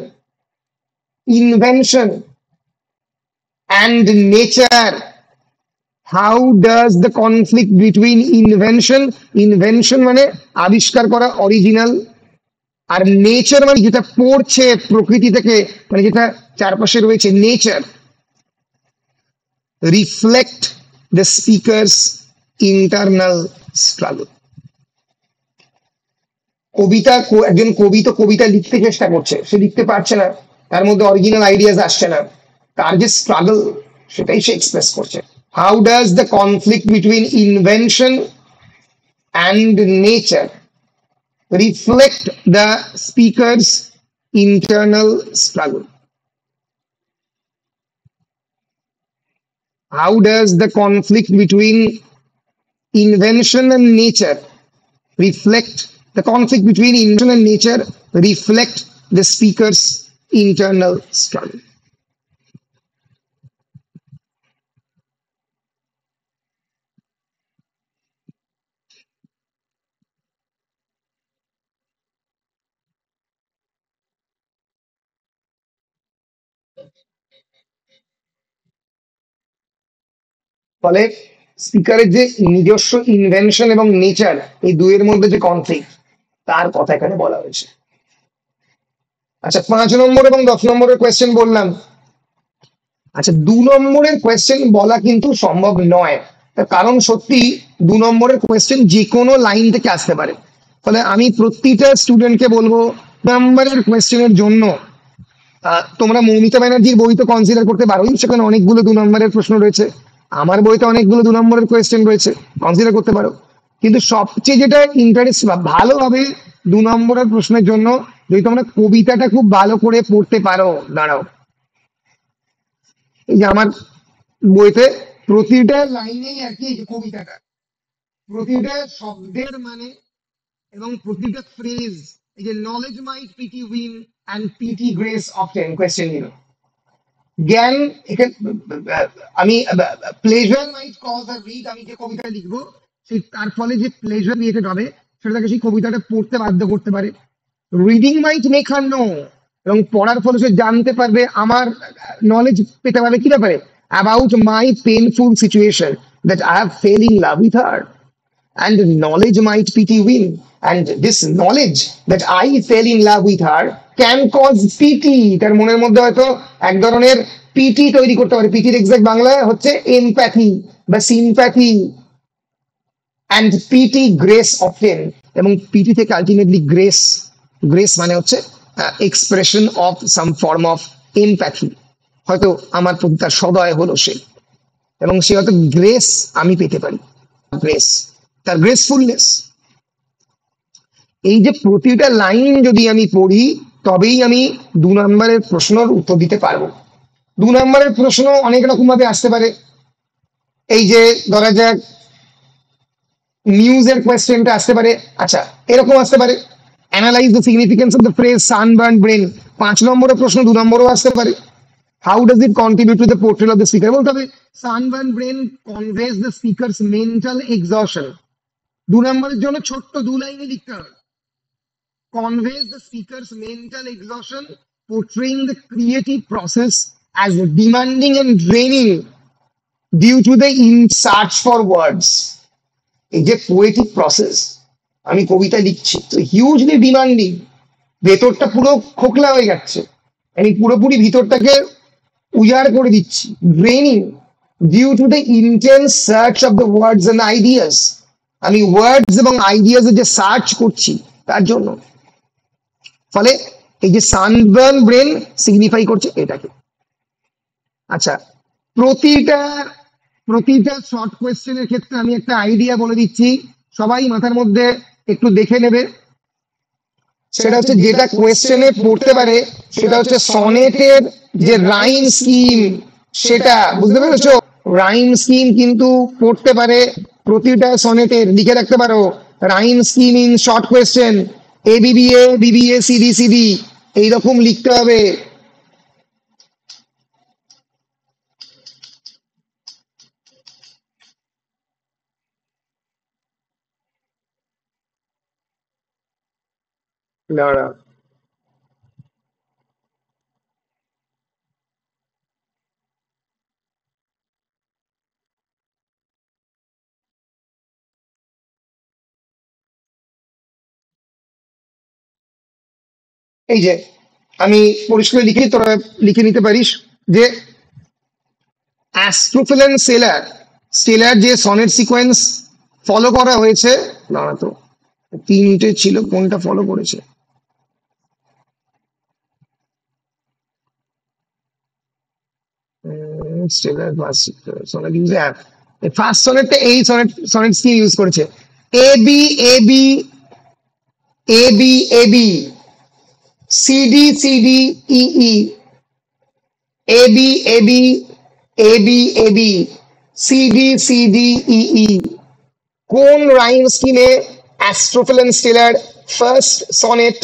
invention and nature, how does the conflict between invention, invention মানে আবিষ্কার করা, অরিজিনাল, আর নেচার মানে যেটা পড়ছে প্রকৃতি থেকে, মানে যেটা চারপাশে রয়েছে, nature, reflect the speaker's internal struggle. কবিতা, একজন কবি তো কবিতা লিখতে চেষ্টা করছে, সে লিখতে পারছে না, তার মধ্যে অরিজিনাল আইডিয়াস আসছে না, তার যে স্ট্রাগল সেটাই সে এক্সপ্রেস করছে। How does the conflict between invention and nature reflect the speaker's internal struggle. How does the conflict between invention and nature reflect the conflict between invention and nature reflect the speaker's internal struggle? ফলে স্পিকারের যে নিজস্ব ইনভেনশন এবং নেচার, এই দুইয়ের মধ্যে যে কনফ্লিক্ট, তার কথা এখানে বলা হয়েছে। আচ্ছা, 5 নম্বর এবং 10 নম্বরের কোয়েশ্চেন বললাম। আচ্ছা, 2 নম্বরের কোয়েশ্চেন বলা কিন্তু সম্ভব নয়, তার কারণ সত্যি 2 নম্বরের কোয়েশ্চেন যে কোনো লাইন থেকে আসতে পারে। ফলে আমি প্রতিটা স্টুডেন্টকে বলবো, নাম্বারের কোয়েশ্চেনের জন্য তোমরা মৌমিতা ব্যানার্জির বই তো কনসিডার করতে পারোই, সেখানে অনেকগুলো 2 নম্বরের প্রশ্ন রয়েছে। আমার বইতে অনেকগুলো 2 নম্বরের কোয়েশ্চেন রয়েছে, কনসিডার করতে পারো। কিন্তু সবচেয়ে যেটা ইন্টারেস্ট বা ভালোভাবে 2 নম্বরের প্রশ্নের জন্য, যদি তোমরা কবিতাটা খুব ভালো করে পড়তে পারো। দাঁড়াও, এই যে আমার বইতে প্রতিটা লাইনেই আর কি, এই যে কবিতাটা, প্রতিটা শব্দের মানে এবং প্রতিটা ফ্রেজ, এই যে knowledge might pity win and pity grace often question নিল। জ্ঞান এখানে আমি pleasure might cause a read, আমি যে কবিতা লিখবো সেই তার ফলে যে প্লেজার রিলেটেড হবে সেটাকে সেই কবিতাটা পড়তে বাধ্য করতে পারে। রিডিং মাইট মেক হার নো, এবং পড়ার ফলে সে জানতে পারবে, আমার নলেজ পেতে পারবে কি ব্যাপারে, about my painful situation that I have fail in love with her. And knowledge might pity win. And this knowledge that I fell in love with her can cause pity. তার মনের মধ্যে হয়তো এক ধরনের পিটি তৈরি করতে পারে। পিটির এক্সাক্ট বাংলা হচ্ছে এমপ্যাথি বা sympathy. And pity grace often, এবং পিটি থেকে আলটিমেটলি গ্রেস, গ্রেস মানে হচ্ছে expression of some form of empathy. হয়তো আমার প্রতি তার সদয় হলো সে, এবং সে হয়তো গ্রেস আমি পেতে পারি, গ্রেস, তার গ্রেসফুলনেস। এই যে প্রতিটা লাইন যদি আমি পড়ি, তবেই আমি 2 নম্বরের প্রশ্নের উত্তর দিতে পারবো। 2 নম্বরের প্রশ্ন অনেক রকম ভাবে আসতে পারে। এই যে ধরা যাক নিউজের কোয়েশ্চেনটা আসতে পারে। আচ্ছা, এরকম আসতে পারে, analyze the significance of the phrase sunburn brain. 5 নম্বরের প্রশ্ন 2 নম্বরও আসতে পারে। How does it contribute to the portrayal of the speaker, বলতে হবে sunburn brain conveys the speaker's mental exhaustion. 2 নম্বরের জন্য ছোট্ট 2 লাইনে লিখতে হবে, conveys the speaker's mental exhaustion, portraying the creative process as demanding and draining due to the in search for words. এই যে পোয়েটিক প্রসেস, আমি কবিতা লিখছি তো হিউজলি ডিমান্ডিং, ভেতরটা পুরো খোকলা হয়ে যাচ্ছে, আমি পুরোপুরি ভিতরটাকে উজাড় করে দিচ্ছি। Draining due to the intense search of the words and ideas, আমি ওয়ার্ডস এবং আইডিয়াস যে সার্চ করছি তার জন্য। ফলে এই যে সানবার্ন ব্রেন সিগনিফাই করছে এটাকে। আচ্ছা, প্রতিটা প্রতিটা শর্ট কোয়েশ্চেনের ক্ষেত্রে আমি একটা আইডিয়া বলে দিচ্ছি, সবাই মাথার মধ্যে একটু দেখে নেবে। সেটা হচ্ছে যেটা কোয়েশ্চেনে পড়তে পারে, সেটা হচ্ছে সনেটের যে রাইম স্কিম, সেটা বুঝতে পেরেছো? রাইম স্কিম কিন্তু পড়তে পারে প্রতিটা সনেটের, লিখে রাখতে পারো rhyme scheme in short question, ABBA, BBA, CD, CD, এইরকম লিখতে হবে। দাঁড়া, এই যে আমি পরিষ্কার লিখে, তোরা লিখে নিতে পারিস যে অ্যাস্ট্রোফিল এন্ড সেলার, স্টেলার যে সনেট সিকোয়েন্স ফলো করা হয়েছে, দাঁড়া তো 3টে ছিল, কোনটা ফলো করেছে? স্টেলার সনেট ইউজ, ফার্স্ট সনেটটা এই সনেট স্কিম ইউজ করেছে। A B A B A B A B, CD CD E E, A B A B A B A B, CDCDEE কোন রাইম স্কিমে অ্যাস্ট্রোফেল এন্ড স্টেলার first sonnet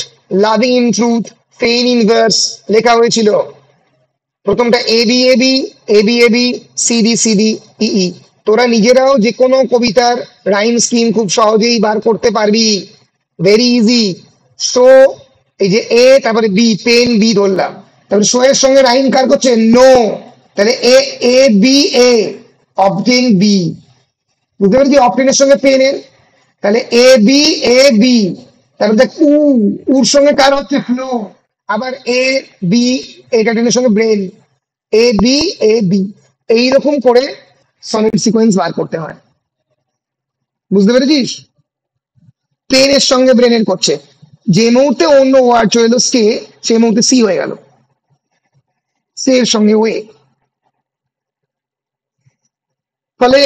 loving in truth feign in verse লেখা হয়েছিল? প্রথমটা AB A B A B AB CD C D E E. তোরা নিজেরাও যে কোনো কবিতার রাইম স্কিম খুব সহজেই বার করতে পারবি, ভেরি ইজি। সো এই যে এ, তারপরে বি, পেন বি ধরলাম, তারপরে শো এর সঙ্গে রাইম কার করছে? নো। তাহলে এ A B A, obtain B. বুঝতে পেরেছি? অবটেনের সঙ্গে পেনের, তাহলে এ বি এ বি। তারপরে দেখ উ, উর সঙ্গে কার হচ্ছে? ফ্লো। আবার এ বি, এটা টেনের সঙ্গে brain, A B A B. এইরকম করে সনেট সিকোয়েন্স বার করতে হয়। বুঝতে পেরেছিস? টেনের সঙ্গে ব্রেনের করছে, যে মুহূর্তে অন্য ওয়ার্ড চলে এলো স্টে, সেই মুহূর্তে সি হয়ে গেল, সে এর সঙ্গে ওয়ে। ফলে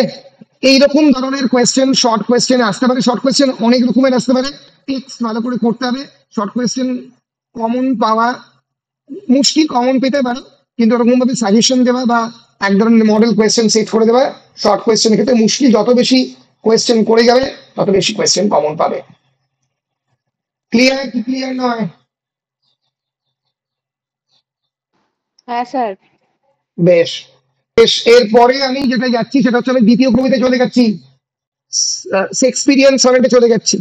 এইরকম ধরনের কোয়েশ্চেন, শর্ট কোয়েশ্চেন আসতে পারে। শর্ট কোয়েশ্চেন অনেক রকমের আসতে পারে, টেক্সট ভালো করে করতে হবে। শর্ট কোয়েশ্চেন কমন পাওয়া মুশকিল, কমন পেতে পারে, কিন্তু ওরকম ভাবে সাজেশন দেওয়া বা এক ধরনের মডেল কোয়েশ্চেন সেট করে দেওয়া শর্ট কোয়েশ্চেনের ক্ষেত্রে মুশকিল। যত বেশি কোয়েশ্চেন করে যাবে তত বেশি কোয়েশ্চেন কমন পাবে। ক্লিয়ার কি ক্লিয়ার নয়? হ্যাঁ স্যার। বেশ বেশ, এরপরে আমি যেটা যাচ্ছি সেটা হচ্ছে আমি দ্বিতীয় কবিতায় চলে যাচ্ছি, শেক্সপিরিয়ান সনেটে চলে যাচ্ছি।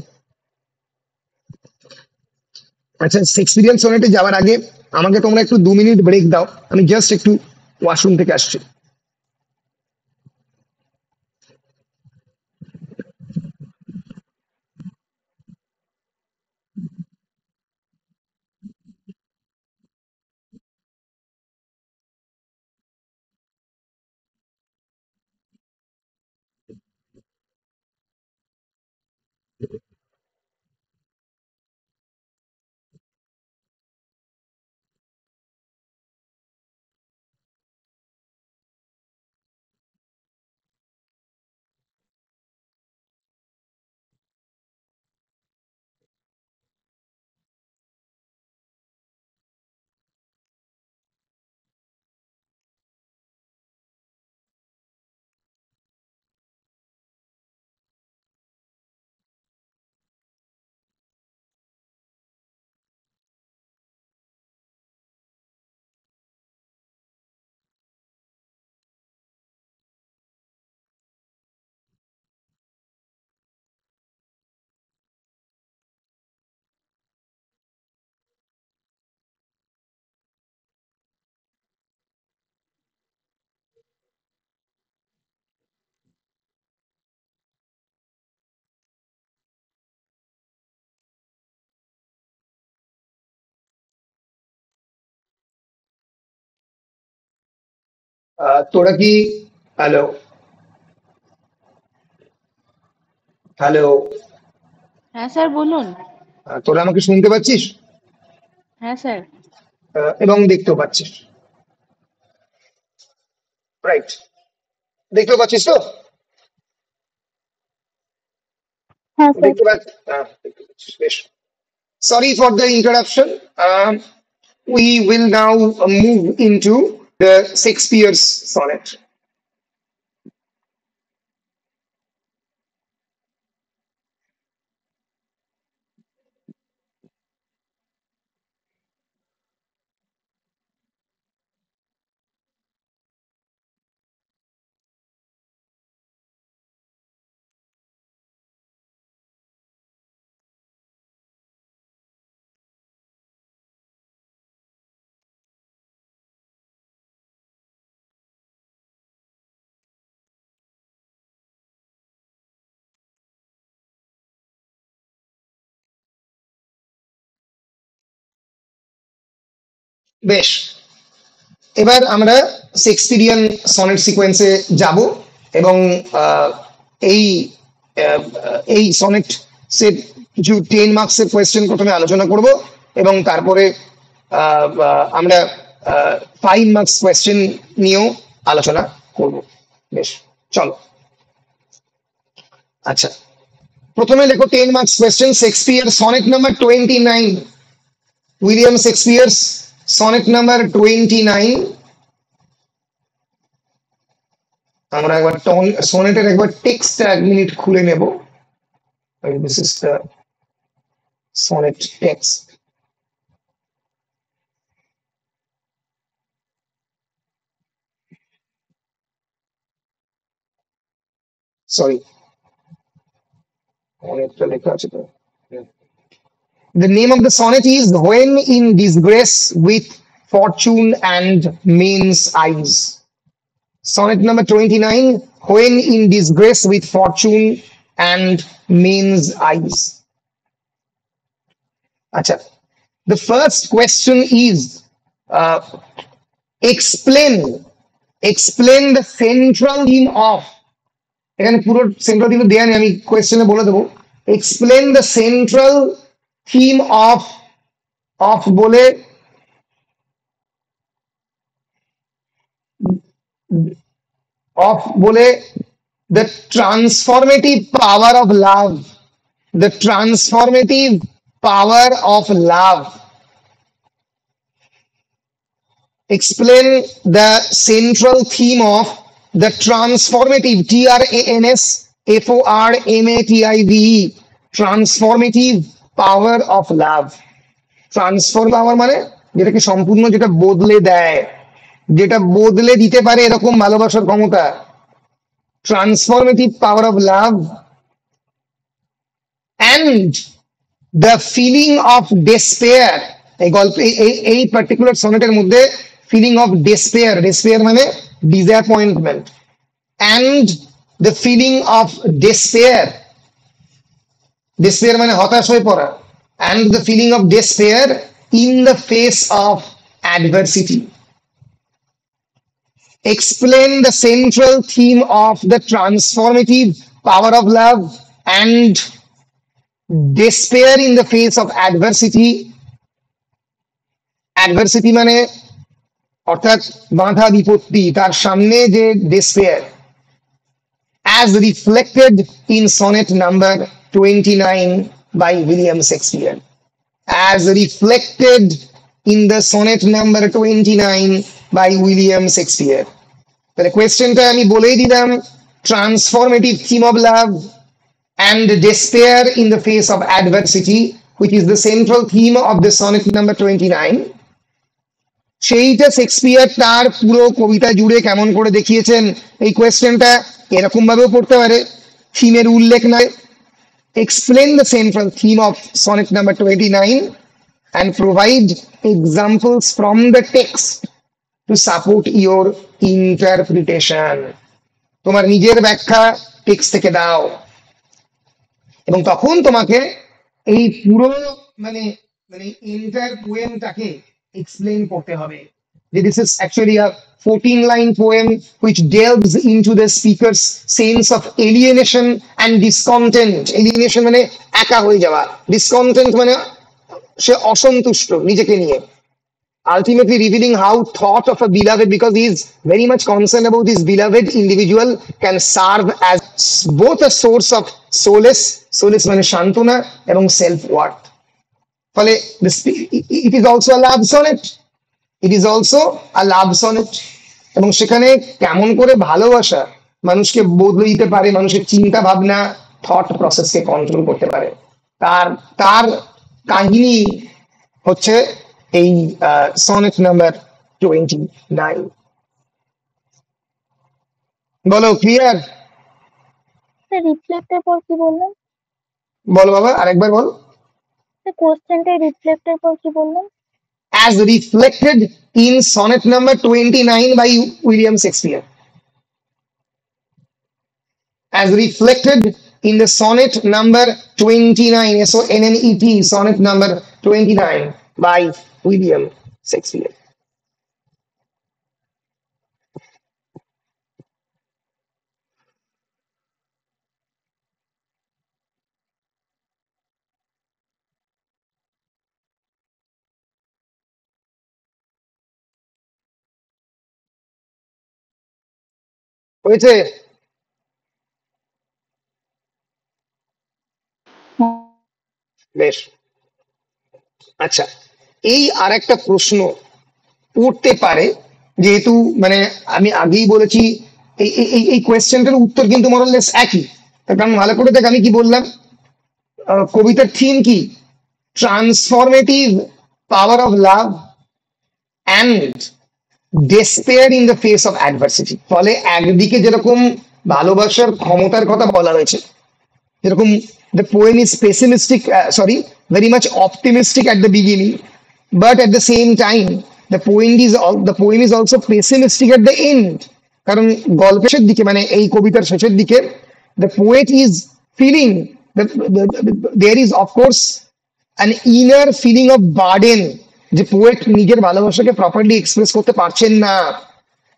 আচ্ছা, শেক্সপিরিয়ান সনেটে যাওয়ার আগে আমাকে তোমরা একটু 2 মিনিট ব্রেক দাও, আমি জাস্ট একটু ওয়াশরুম থেকে আসছি। তোরা কি, হ্যালো হ্যালো, হ্যাঁ স্যার বলুন। তোরা আমাকে শুনতে পাচ্ছিস? হ্যাঁ স্যার। এবং দেখতেও পাচ্ছিস? রাইট, দেখতেও পাচ্ছিস তো? হ্যাঁ স্যার। দেখতে পাচ্ছিস? দেখতে পাচ্ছিস, বেশ। Sorry for the interruption. We will now move into the Shakespeare's sonnet. বেশ, এবার আমরা শেক্সপিরিয়ান সনেট সিকোয়েন্সে যাব এবং আহ, এই এই সনেট সেট কিছু 10 মার্কসের কোয়েশ্চেন প্রথমে আলোচনা করব এবং তারপরে আমরা 5 মার্কস কোয়েশ্চেন নিয়েও আলোচনা করব। বেশ, চলো। আচ্ছা, প্রথমে লেখো 10 marks question, Shakespeare sonnet number 29, William Shakespeare sonnet number 29। আমরা একবার সনেটের একবার টেক্সট 1 মিনিট খুলে নেব। This is the sonnet text. Sorry, অনেকটা লেখা আছে তো। The name of the sonnet is When in Disgrace with Fortune and Men's Eyes. Sonnet number 29, When in Disgrace with Fortune and Men's Eyes. Acha. The first question is uh, explain the central theme of, এখানে পুরো সেন্ট্রাল থিম দেয়া নেই, আমি কোয়েশ্চেনে বলে দেবো। Explain the central theme of বলে the transformative power of love, the transformative power of love. Explain the central theme of the transformative, transformative transformative power of love. Transform power মানে যেটাকে সম্পূর্ণ, যেটা বদলে দেয়, যেটা বদলে দিতে পারে এরকম ভালোবাসার ক্ষমতা। Transformative power of love and the feeling of despair. এই গল্পে এই পার্টিকুলার সনেটের মধ্যে ফিলিং অফ ডেসপেয়ার মানে disappointment, and the feeling of despair মানে হতাশ হয়ে পড়া, and the feeling of despair in the face of adversity. Explain the central theme of the transformative power of love and despair in the face of adversity. Adversity মানে অর্থাৎ বাধা বিপত্তি, তার সামনে যে despair, as reflected in sonnet number 29 by William Shakespeare. As reflected in the sonnet number 29 by William Shakespeare. The question টা আমি বলেই দিলাম, transformative theme of love and despair in the face of adversity, which is the central theme of the sonnet number 29. সেইটা শেক্সপিয়ার তার পুরো কবিতা জুড়ে কেমন করে দেখিয়েছেন। এই কোয়েশ্চেনটা এরকম ভাবেও পড়তে পারে, থিমের উল্লেখ নয়। Explain the central theme of sonnet number 29 and provide examples from the text to support your interpretation. তোমার নিজের ব্যাখ্যা টেক্সট থেকে দাও, এবং তখন তোমাকে এই পুরো মানে এন্টায়ার পোয়েমটাকে এক্সপ্লেন করতে হবে। This is actually a 14-line poem which delves into the speaker's sense of alienation and discontent. Alienation মানে একা হয়ে যাওয়া, discontent মানে সে অসন্তুষ্ট নিজেকে নিয়ে। Ultimately revealing how thought of a beloved, because he is very much concerned about his beloved individual, can serve as both a source of solace মানে সান্ত্বনা, এবং self-worth. ফলে it is also a love sonnet. It is also a love sonnet. এবং সেখানে কেমন করে ভালোবাসা মানুষকে বদলে দিতে পারে, মানুষের চিন্তা ভাবনা, থট প্রসেসকে কন্ট্রোল করতে পারে, তার কাহিনী হচ্ছে এই সনেট নাম্বার 29। বলো, ক্লিয়ার? রিফ্লেক্টের পর কি বললেন? বলো বাবা, আরেকবার বল। কোশ্চেনটা রিফ্লেক্টের পর কি বললেন? As reflected in sonnet number 29 by William Shakespeare. As reflected in the sonnet number 29, SONNET, sonnet number 29 by William Shakespeare. হয়েছে? বেশ, আচ্ছা, এই আর একটা প্রশ্ন উঠতে পারে, যেহেতু মানে আমি আগেই বলেছি এই কোয়েশ্চেনটার উত্তর কিন্তু মোরালেস একই। তার কারণ ভালো করে দেখ আমি কি বললাম, কবিতার থিম কি, transformative power of love and despair in the face of adversity. ফলে একদিকে যেরকম ভালোবাসার ক্ষমতার কথা বলা হয়েছে, যেরকম the poem is pessimistic, very much optimistic at the beginning, but at the same time the poem is also pessimistic at the end. কারণ গল্পের শেষের দিকে, মানে এই কবিতার শেষের দিকে, the poet is feeling there is of course an inner feeling of burden, যে পোয়েট নিজের ভালোবাসাকে প্রপারলি এক্সপ্রেস করতে পারছেন না,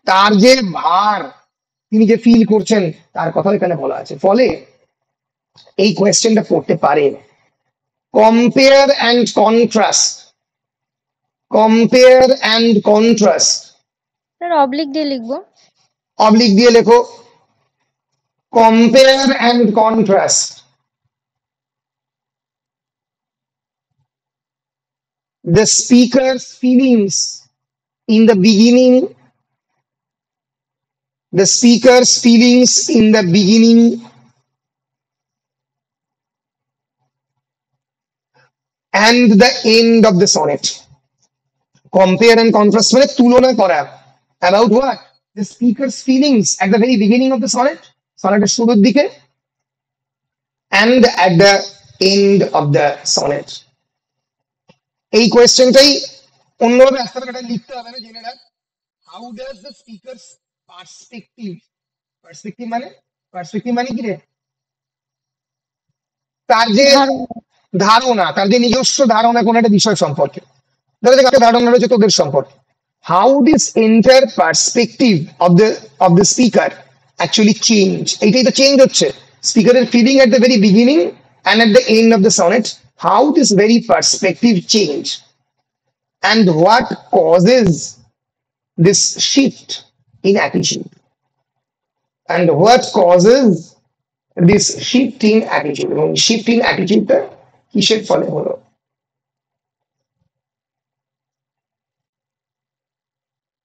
তার যে ভার তিনি যে ফিল করছেন তার কথা এখানে বলা আছে। ফলে এই কোয়েশ্চেনটা পড়তে পারে, compare and contrast, compare and contrast. Sir oblique দিয়ে লিখবো। অবলিক দিয়ে লেখো, compare and contrast the speaker's feelings in the beginning, the speaker's feelings in the beginning and the end of the sonnet. Compare and contrast মানে তুলনা করা, about what, the speaker's feelings at the very beginning of the sonnet, sonneটের শুরুর দিকে, and at the end of the sonnet. এই কোয়েশ্চেনটাই অন্যভাবে আসতে পারে, এটা লিখতে হবে না, জেনে রাখ। How does the speakers perspective, perspective মানে কি রে, তার যে ধারণা, তার যে নিজস্ব ধারণা কোন একটা বিষয় সম্পর্কে, ধরো যে একটা ধারণা রয়েছে তোদের সম্পর্কে, how this entire perspective of the speaker actually change, এইটাই তো চেঞ্জ হচ্ছে, স্পিকারের feeling at the very beginning and at the end of the sonnet, how this very perspective change and what causes this shift in attitude, and what causes this shift in attitude, এবং shift in attitude টা কিসের ফলে হলো।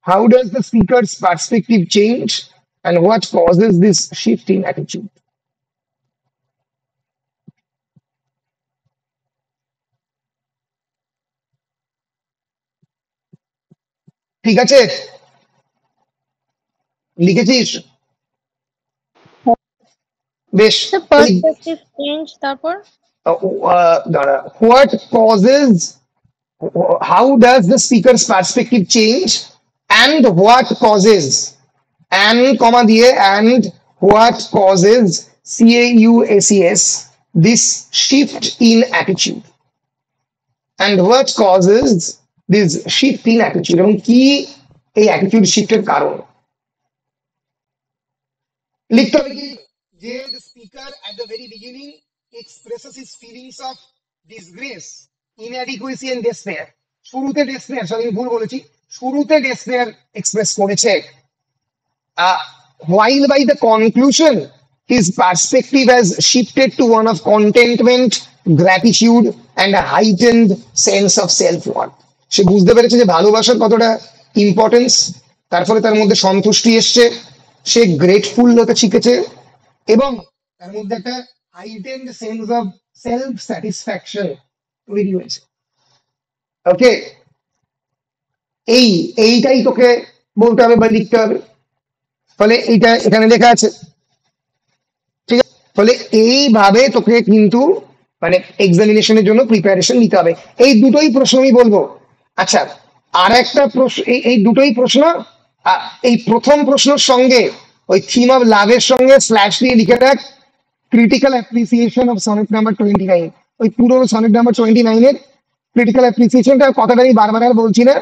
How does the speaker's perspective change and what causes this shift in attitude? ঠিক আছে, লিখেছিস? বেশ, পার্সপেক্টিভ চেঞ্জ, তারপর দাঁড়া, what causes, how does the speaker's perspective change and what causes, and comma দিয়ে, and what causes, CAUSES, this shift in attitude, and what causes this shift in attitude, এবং কি এই অ্যাটিটিউড শিফটের কারণ। লিখতে হবে কি, যে the speaker at the very beginning expresses his feelings of disgrace, inadequacy and despair. শুরুতে despair, সরি ভুল বলেছি, শুরুতে despair এক্সপ্রেস করেছে, while by the conclusion his perspective has shifted to one of contentment, gratitude and a heightened sense of self-worth. সে বুঝতে পেরেছে যে ভালোবাসার কতটা ইম্পর্টেন্স, তার ফলে তার মধ্যে সন্তুষ্টি এসছে, সে গ্রেটফুল হতে শিখেছে, এবং তার মধ্যে একটা heightened sense of self satisfaction তৈরি হয়েছে। ওকে, এইটাই তোকে বলতে হবে বা লিখতে হবে। ফলে এইটা এখানে লেখা আছে, ঠিক আছে? ফলে এইভাবে তোকে কিন্তু মানে এক্সামিনেশনের জন্য প্রিপারেশন নিতে হবে। এই দুটোই প্রশ্ন আমি বলবো। আচ্ছা, আর একটা প্রশ্ন, এই দুটোই প্রশ্ন, এই প্রথম প্রশ্নের সঙ্গে ওই থিম অফ লাভের সঙ্গে স্ল্যাশ দিয়ে লিখে রাখ critical appreciation of sonnet number 29, ওই পুরো সনেট নাম্বার 29 এর ক্রিটিক্যাল অ্যাপ্রিসিয়েশনটা, কথাটা আমি বারবার আর বলছি না,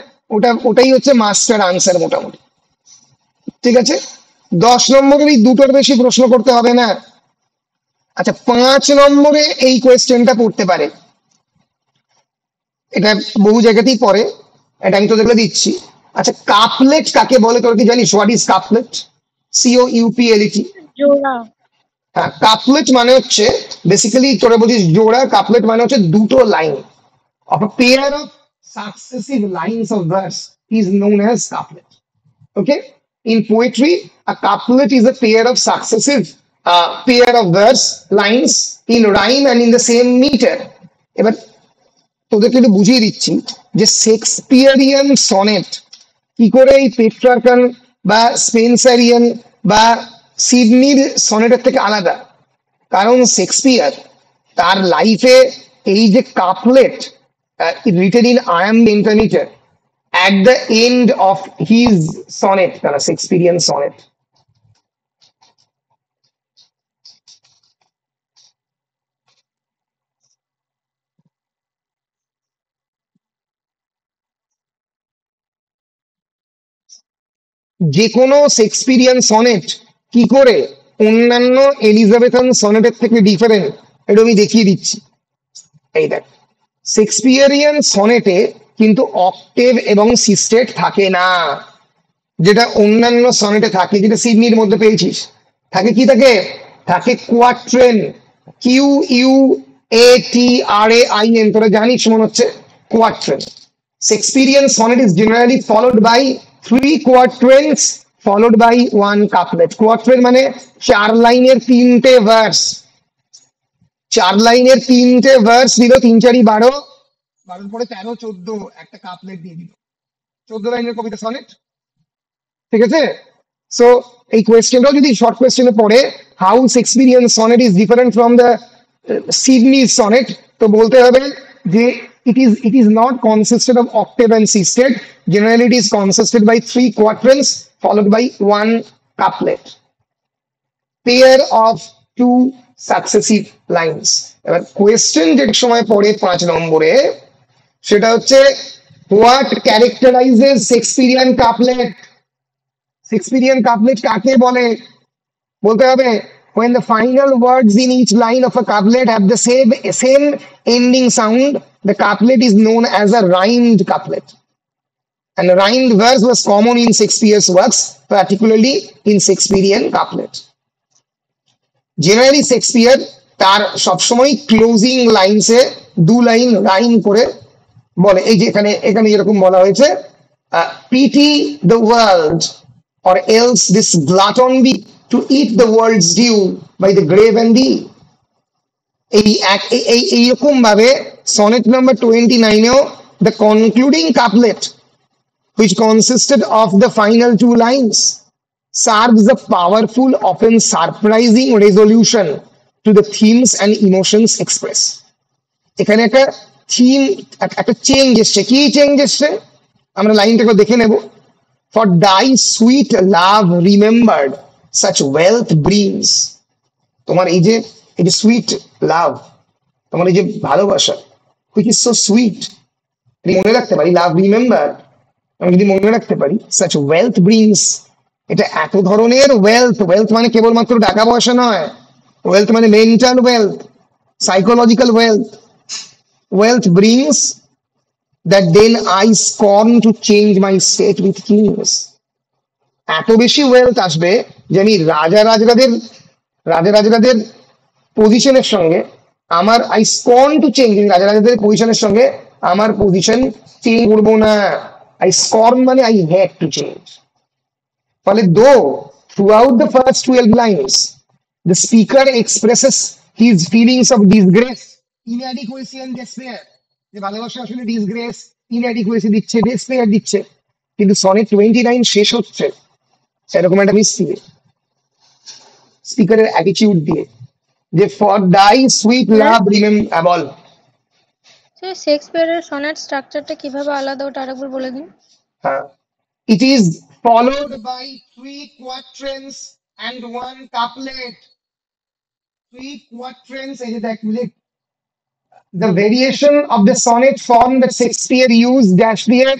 ওটাই হচ্ছে মাস্টার আনসার মোটামুটি, ঠিক আছে? 10 নম্বরের এই দুটোর বেশি প্রশ্ন করতে হবে না। আচ্ছা, 5 নম্বরে এই কোয়েশ্চেনটা পড়তে পারে, এটা বহু জায়গাতেই পড়ে, এটা আমি তোদের দিচ্ছি। আচ্ছা, কাপলেট কাকে বলে তোর কি জানিস? What is couplet? COUPLET। জোড়া। হ্যাঁ, কাপলেট মানে হচ্ছে বেসিক্যালি তোরা বলছিস জোড়া, কাপলেট মানে হচ্ছে দুটো line, of a pair of successive lines of verse is known as couplet. Okay, In poetry, a couplet is a pair of successive pair of verse lines in rhyme and in the same meter. এবার তোদেরকে একটু বুঝিয়ে দিচ্ছি যে শেক্সপিয়ারিয়ান সনেট কি করে এই পেট্রার্কান বা স্পেন্সারিয়ান বা সিডনির সনেটের থেকে আলাদা। কারণ শেক্সপিয়ার তার লাইফে এই যে couplet written in iamb pentameter at the end of his sonnet, তারা শেক্সপিয়ারিয়ান সনেট। যে কোনো শেক্সপিয়ারিয়ান সনেট কি করে অন্যান্য এলিজাবেথান সনেটের থেকে ডিফারেন্ট, এটা আমি দেখিয়ে দিচ্ছি। এই দেখ, শেক্সপিয়ারিয়ান সনেটে কিন্তু অক্টেভ এবং সিস্টেট থাকে না, যেটা অন্যান্য সনেটে থাকে, যেটা সিডনির মধ্যে পেয়েছিস। থাকে কি থাকে? থাকে quatrain, Q U A T R A I N, তোরা জানিস মনে হচ্ছে, quatrain. Shakespearean sonnet is generally followed by 3 quatrains followed by 1 couplet. Quatrain মানে 4 লাইনের 3টে ভার্স, 4 লাইনের 3টে ভার্স দিল, 3 4 12, 12 পরে 13 14 একটা কাপলেট দিয়ে দিল, 14 লাইনের কবিতা সনেট। ঠিক আছে? সো এই কোয়েশ্চেনটাও যদি শর্ট কোয়েশ্চেনে পড়ে, how Shakespearean sonnet is different from the Sydney sonnet, তো বলতে হবে যে it is not consisted of octave and sisted. Generally it is consisted by 3 quatrains followed by 1 couplet, pair of 2 successive lines. এবার কোয়েশ্চেন যে সময় পড়ে 5 নম্বরে, সেটা হচ্ছে what characterizes Shakespearean couplet. Shakespearean couplet কাকে বলে? বলতে হবে when the final words in each line of a couplet have the same ending sound, the couplet is known as a rhymed couplet. And a rhymed verse was common in Shakespeare's works, particularly in Shakespearean couplet. Generally Shakespeare তার সবসময় ক্লোজিং লাইনসে 2 লাইন রাইম করে বলে। এই যে এখানে এরকম বলা হয়েছে, pity the world or else this glutton be to eat the world's due by the grave and thee. এইরকম ভাবে সনেট নাম্বার 29-এও the concluding couplet, which consisted of the final 2 lines, serves a powerful, often surprising resolution to the themes and emotions expressed. এখানে একটা থিম, একটা চেঞ্জ এসছে। কি চেঞ্জ এসছে আমরা লাইনটাকে দেখে নেব। For thy sweet love remembered such wealth brings. তোমার এই যে সুইট লাভ, তোমার এই যে ভালোবাসা, which is so sweet, মনে রাখতে পারি, লাভ রিমেম্বার, আমি যদি মনে রাখতে পারি, such wealth brings, এটা এত ধরনের ওয়েলথ। ওয়েলথ মানে কেবলমাত্র টাকা পয়সা নয়, ওয়েলথ মানে mental wealth, psychological wealth. wealth brings that then I scorn to change my state with kings. এত বেশি ওয়েলথ আসবে যে আমি রাজারাজরাদের পজিশনের সঙ্গে আমার, আই স্কর্ন টু চেঞ্জ, রাজারাজদের পজিশনের সঙ্গে আমার পজিশন চেঞ্জ করবো না। আই স্কর্ন মানে আই হ্যাড টু চেঞ্জ। ফলে দো throughout the first 12 lines the speaker expresses his feelings of disgrace, inadequacy and despair, যে ভালোবাসা আসলে ডিসগ্রেস, ইনঅ্যাডিকুয়েসি দিচ্ছে, ডেসপেয়ার দিচ্ছে, কিন্তু সনেট 29 শেষ হচ্ছে সেরকম একটা মিস্ত্রি স্পিকারের অ্যাটিটিউড দিয়ে, যে for thy sweet love remember. শেক্সপিয়ারের সনেট স্ট্রাকচারটা কিভাবে আলাদা, ওটা আরেকবার বলে দিন। হ্যাঁ, it is followed by 3 quatrains and 1 couplet. 3 quatrains, এই যে দেখ, the variation of the sonnet form that Shakespeare used dash there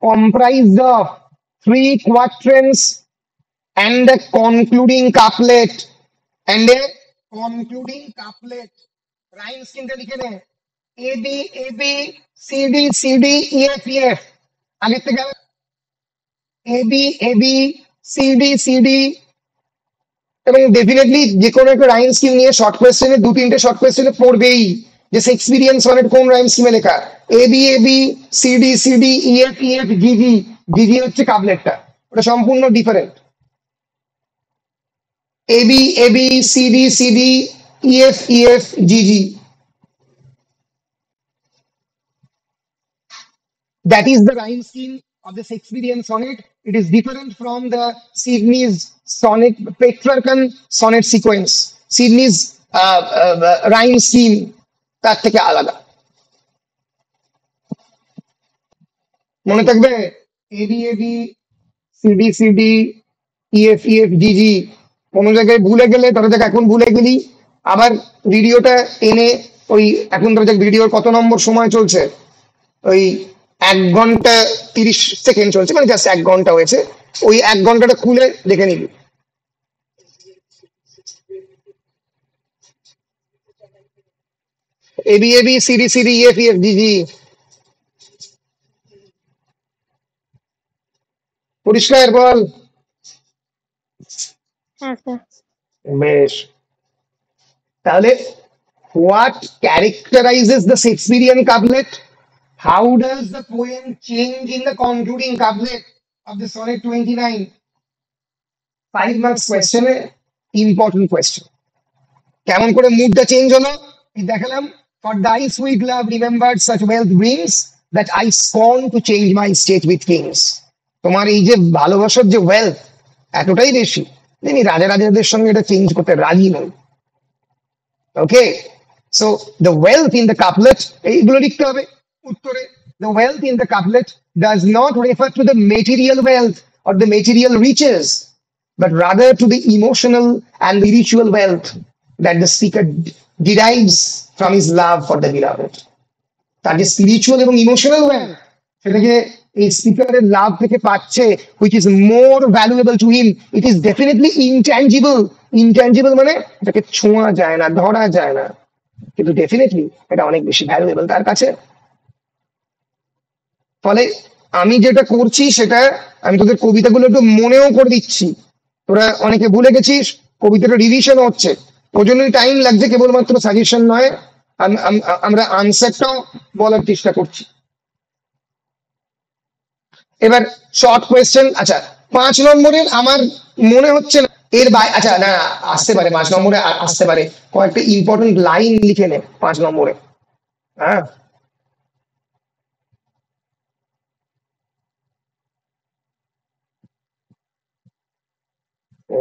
comprised of 3 quatrains and a concluding couplet. And a concluding couplet. Rhymes কিন্তু লিখে নে, A B A B C D C D E F E F, আগের থেকে A B A B C D C D। এবং ডেফিনেটলি যে কোনো একটা রাইম স্কিম নিয়ে শর্ট কোয়েশ্চেনে 2-3টে শর্ট কোয়েশ্চেনে পড়বেই যে শেক্সপিয়ারিয়ান সনেট কোন রাইম স্কিমে লেখা। A B C D C D E F G G, G G হচ্ছে কাবলেটটা, ওটা সম্পূর্ণ different. AB AB, CD CD, EF EF, GG, that is the rhyme scheme of the Shakespearean sonnet. It is different from the Sydney's sonnet, Petrarchan sonnet sequence. Sydney's rhyme scheme তার থেকে আলাদা। মনে থাকবে? AB AB, CD CD, EF EF, GG. কোনো জায়গায় ভুলে গেলে, ধরো যাক এখন ভুলে গেলি, আবার ভিডিওটা এনে ওই, এখন ধরো যাক ভিডিওর কত নম্বর সময় চলছে, ওই 1 ঘন্টা 30 সেকেন্ড চলছে, মানে জাস্ট 1 ঘন্টা হয়েছে, ওই 1 ঘন্টাটা খুলে দেখে নিবি। AB AB, CD CD, EF EF, GG. পরিষ্কার বল? হ্যাঁ স্যার। বেশ, তাহলে what characterizes the Shakespearean couplet? How does the poem change in the concluding couplet of the sonnet 29? 5 marks question, important question. কেমন করে মুডটা চেঞ্জ হলো দেখালাম। For thy sweet love remembered such wealth brings that I scorn to change my state with kings. তোমার এই যে ভালোবাসার যে ওয়েলথ এতটাই বেশি, আমি রাজা রাজাদের সঙ্গে এটা চেঞ্জ করতে রাজি নই। Okay, so the wealth in the couplet, এইগুলো লিখতে হবে উত্তরে। The wealth in the couplet does not refer to the material wealth or the material riches, but rather to the emotional and spiritual wealth that the speaker derives from his love for the beloved. তার যে স্পিরিচুয়াল এবং ইমোশনাল ওয়েলথ, সেটাকে এই স্পিকারের লাভ থেকে পাচ্ছে, which is more valuable to him. It is definitely intangible. Intangible মানে এটাকে ছোঁয়া যায় না, ধরা যায় না, কিন্তু ডেফিনেটলি এটা অনেক বেশি ভ্যালুয়েবল তার কাছে। ফলে আমি যেটা করছি সেটা, আমি তোদের কবিতাগুলো একটু মনেও করে দিচ্ছি। তোরা অনেকে ভুলে গেছিস, কবিতাটা রিভিশন হচ্ছে, ওই জন্যই টাইম লাগছে, কেবলমাত্র সাজেশন নয়, আমরা আনসারটাও বলার চেষ্টা করছি। এবার শর্ট কোয়েশ্চেন। আচ্ছা, 5 নম্বরের আমার মনে হচ্ছে না এর আচ্ছা না, আসতে পারে 5 নম্বরে, আসতে পারে। কয়েকটা ইম্পর্টেন্ট লাইন লিখে নে 5 নম্বরে। হ্যাঁ, ও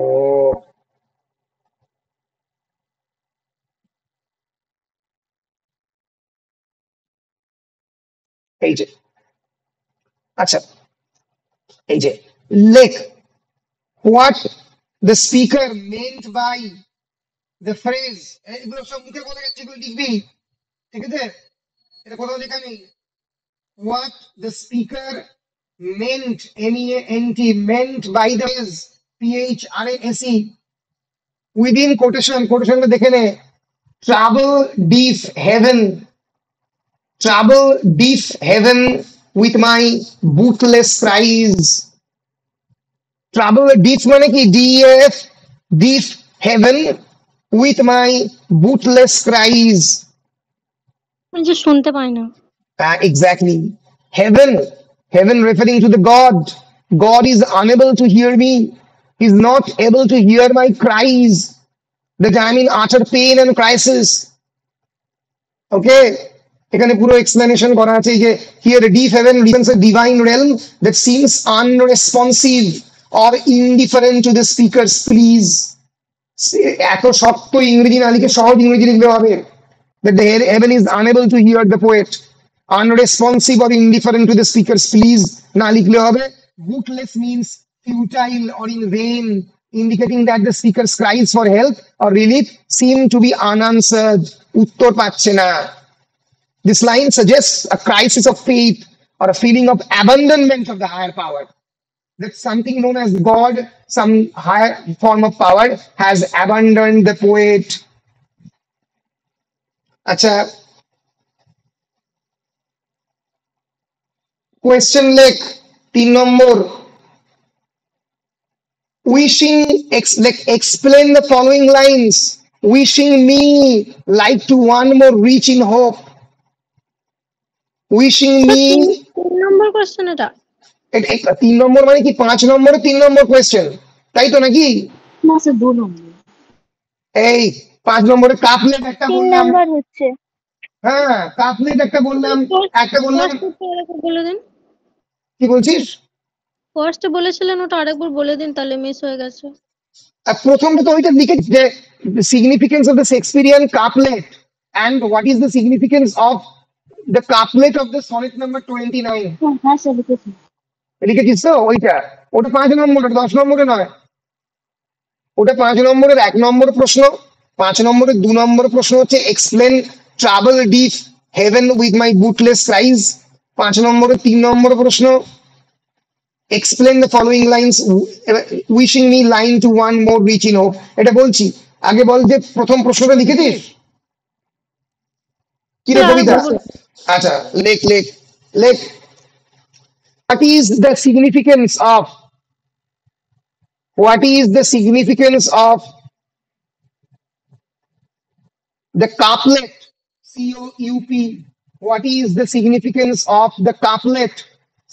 এই যে, আচ্ছা এই যে লেখ, what the speaker meant by the phrase, এগুলো সব মুখে বলে যাচ্ছে, এগুলো লিখবি, ঠিক আছে? এটা কোথাও লেখা নেই। What the speaker meant, MEANT, meant by the phrase, PHRASE, within quotation, quotationটা দেখে নে। Trouble deep heaven, trouble deep heaven with my bootless cries. Trouble deep মানে কি? DEF, deep heaven with my bootless cries. যে শুনতে পাই না। Exactly. Heaven, heaven referring to the God. God is unable to hear me. He's not able to hear my cries that I'm in utter pain and crisis. Okay? এখানে পুরো এক্সপ্লেনেশন করা আছে যে here deep heaven represents a divine realm that seems unresponsive or indifferent to the speaker's pleas. এত শক্ত ইংরেজি না লিখে সহজ ইংরেজি লিখতে হবে। That the heaven is unable to hear the poet, unresponsive or indifferent to the speaker's pleas না লিখলে হবে। Bootless means futile or in vain, indicating that the speaker's cries for help or relief seem to be unanswered. উত্তর পাচ্ছে না। This line suggests a crisis of faith or a feeling of abandonment of the higher power. That something known as God, some higher form of power, has abandoned the poet. আচ্ছা, কোয়েশ্চেন লেখ 3 নম্বর। Wishing, explain the following lines. Wishing me like to one more reach in hope. Wishing me, 3 number question এটা। তিন নম্বর মানে কি 5 নম্বরে 3 নম্বর কোয়েশ্চেন, তাই তো নাকি? না স্যার 2 নম্বর। এই 5 নম্বরে কাপলেট একটা 3 বললাম, নাম্বার হচ্ছে। হ্যাঁ কাপলেট একটা বললাম, একটা বললাম। ফার্স্টটা আরেকবার বলে দিন, কি বলছিস? ফার্স্টে বলেছিলেন ওটা আরেকবার বলে দিন, তাহলে মিস হয়ে গেছে। আর প্রথমটা তো ওইটা লিখে যে significance of the Shakespearean couplet and what is the significance of the couplet of the sonnet number 29। হ্যাঁ স্যার লিখেছি। লিখেছিস তো ওইটা? ওটা 5 নম্বর, ওটা 10 নম্বরে নয়। ওটা 5 নম্বরের 1 নম্বর প্রশ্ন। 5 নম্বরের 2 নম্বর প্রশ্ন হচ্ছে explain trouble deep heaven with my bootless cries. 5 নম্বরের 3 নম্বর প্রশ্ন explain the following lines wishing me line to one more rich in hope. এটা বলছি, আগে বল যে প্রথম প্রশ্নটা লিখেছিস কি রে হ্যাঁ, কবিতা? আরেকবার বলুন। আচ্ছা লেখ লেখ লেখ। What is the significance of what is the significance of the couplet COUP? What is the significance of the couplet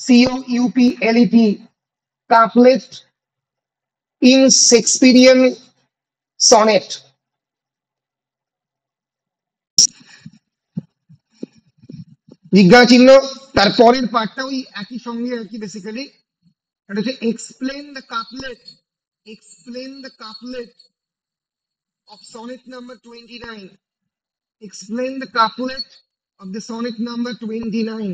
COUPLET? Couplet in Shakespearean sonnet. জিজ্ঞাসা চিহ্ন, তারপরের পার্টটা ওই একই সঙ্গে আর কি বেসিক্যালি। এটা হচ্ছে explain the couplet, explain the couplet of sonnet number 29. Explain the couplet of the sonnet number 29.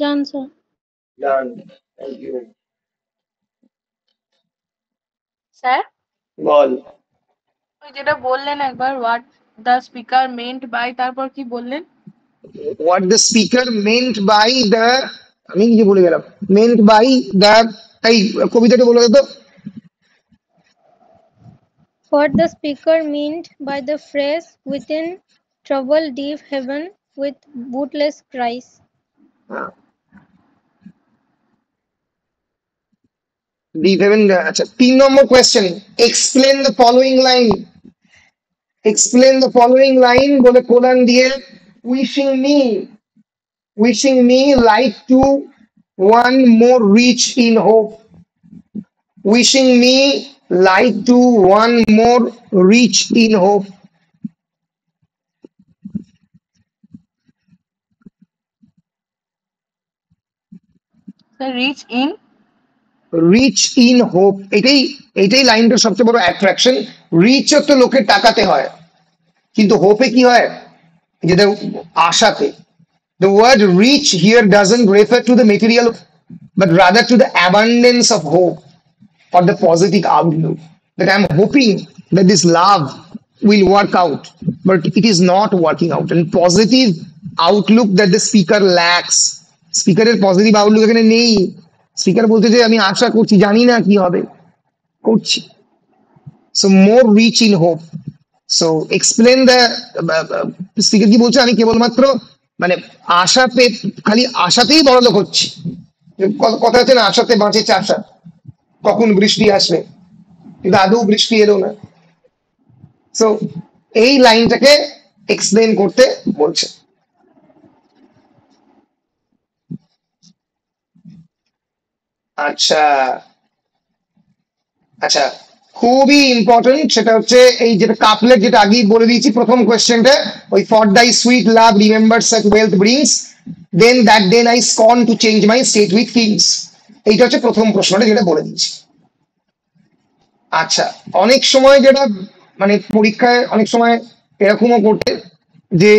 Done sir. Done. Thank you. Sir বল। ওই যেটা বললেন একবার what the speaker meant by, তারপর কি বললেন? What the speaker meant by the, আমি কি বলে গেলাম, meant by the, এই কবিতাটা বলে দাও তো। What the speaker meant by the phrase within trouble deep heaven with bootless cries. Deep heaven, আচ্ছা 3 নম্বর question explain the following line. Explain the following line বলে কোলান দিয়ে wishing me like to one more rich in hope. Wishing me like to one more rich in hope. Sir rich in rich in hope, এটাই এটাই লাইনটার সবচেয়ে বড় অ্যাট্রাকশন। রিচ তো লোকের টাকাতে হয়, কিন্তু হোপে কি হয়, যেটা আশাতে। The word rich here doesn't refer to the material, but rather to the abundance of hope or the positive outlook. That I'm hoping that this love will work out, but it is not working out. And positive outlook that the speaker lacks. স্পিকারের পজিটিভ আউটলুক এখানে নেই। স্পিকার বলতে যে আমি আশা করছি, জানি না কি হবে, করছি। So more rich in hope. So explain the, speaker কি বলছে, আমি কেবলমাত্র মানে আশাতে, খালি আশাতেই বড়লোক হচ্ছি। কথা হচ্ছে না, আশাতে বাঁচে চাষা, কখন বৃষ্টি আসবে, কিন্তু আদৌ বৃষ্টি এলো না। সো এই লাইনটাকে এক্সপ্লেন করতে বলছে। আচ্ছা আচ্ছা, খুবই ইম্পর্টেন্ট, সেটা হচ্ছে এই যেটা কাপলেট, যেটা আগেই বলে দিয়েছি প্রথম কোয়েশ্চেনটা, ওই for thy sweet love remember such wealth brings then that day I scorn to change my state with kings. এইটা হচ্ছে প্রথম প্রশ্নটা, যেটা বলে দিয়েছি। আচ্ছা, অনেক সময় যেটা মানে পরীক্ষায় অনেক সময় এরকমও করতে যে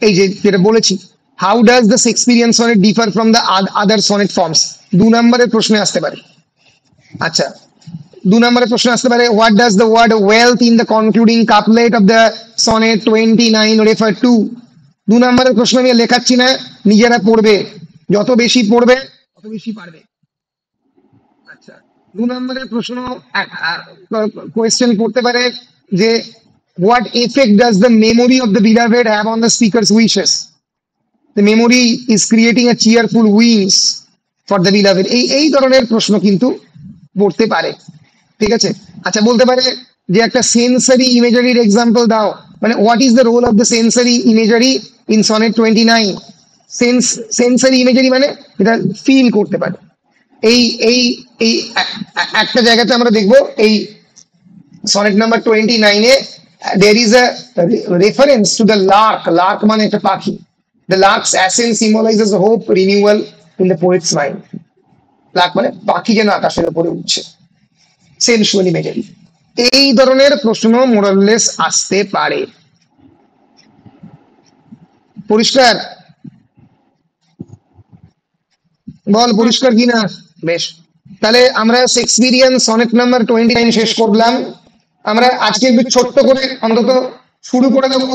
এই যে যেটা বলেছি, how does the Shakespearean sonnet differ from the other sonnet forms, 2 নম্বরের প্রশ্নে আসতে পারে। আচ্ছা, 2 নম্বরের প্রশ্ন আসতে পারে what does the word wealth in the concluding couplet of the sonnet 29 refer to. 2 নম্বরের প্রশ্ন আমি লেখাচ্ছি না, নিজেরা পড়বে, যত বেশি পড়বে তত বেশি পারবে। আচ্ছা, 2 নম্বরের প্রশ্ন কোয়েশ্চেন করতে পারে যে what effect does the memory of the beloved have on the speakers wishes. The memory is creating a cheerful wings for the beloved. এই ধরনের প্রশ্ন কিন্তু পড়তে পারে। ঠিক আছে, আচ্ছা বলতে পারে যে একটা সেন্সরি ইমেজারির এক্সাম্পল দাও, মানে what is the role of the sensory imagery in sonnet 29। Sensory imagery মানে এটা ফিল করতে পারে। এই এই এই একটা জায়গাতে আমরা দেখবো এই সনেট নাম্বার 29-এ there is a reference to the lark। lark মানে একটা পাখি। the lark's ascent symbolizes hope renewal in the poet's mind। lark মানে পাখি যেন আকাশের উপরে উঠছে, সেন্সুয়াল ইমেজারি। এই ধরনের প্রশ্ন মোরাললেস আসতে পারে। পরিষ্কার? বল পরিষ্কার কিনা? বেশ, তাহলে আমরা শেক্সপিয়ারিয়ান সনেট নাম্বার 29 শেষ করলাম। আমরা আজকে একটু ছোট্ট করে অন্তত শুরু করে দেবো,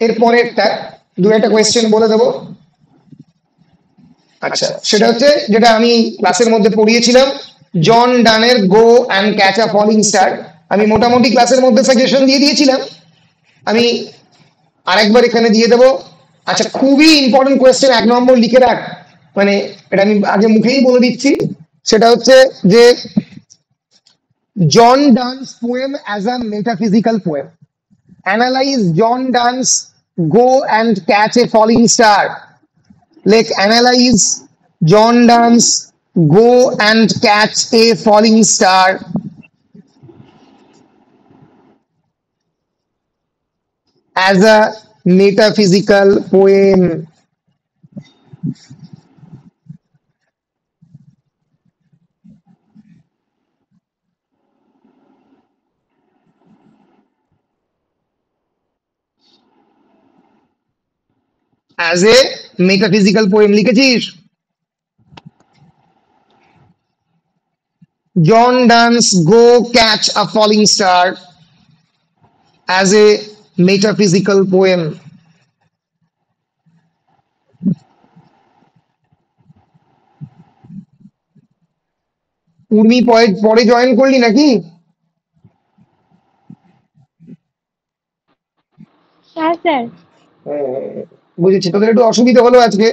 এর পরেরটা দু একটা কোয়েশ্চেন বলে দেবো। আচ্ছা, সেটা হচ্ছে যেটা আমি ক্লাসের মধ্যে পড়িয়েছিলাম, জন ডানের go and catch a falling star. আমি মোটামুটি ক্লাসের মধ্যে সাজেশন দিয়ে দিয়েছিলাম, আমি আরেকবার এখানে দিয়ে দেবো। আচ্ছা, খুবই ইম্পর্টেন্ট কোয়েশ্চেন, 1 নম্বর লিখে রাখ, মানে এটা আমি আগে মুখেই বলে দিচ্ছি। সেটা হচ্ছে যে John Donne's poem as a metaphysical poem. Analyze John Donne's go and catch a falling star. Like analyze John Donne's Go and Catch a Falling Star as a metaphysical poem। as a metaphysical poem লিখেছিস? John Donne's go catch a falling star as a metaphysical poem। Urmi পরে জয়েন করলি নাকি? হ্যাঁ স্যার। বুঝেছি, তোদের একটু অসুবিধা হলো আজকে।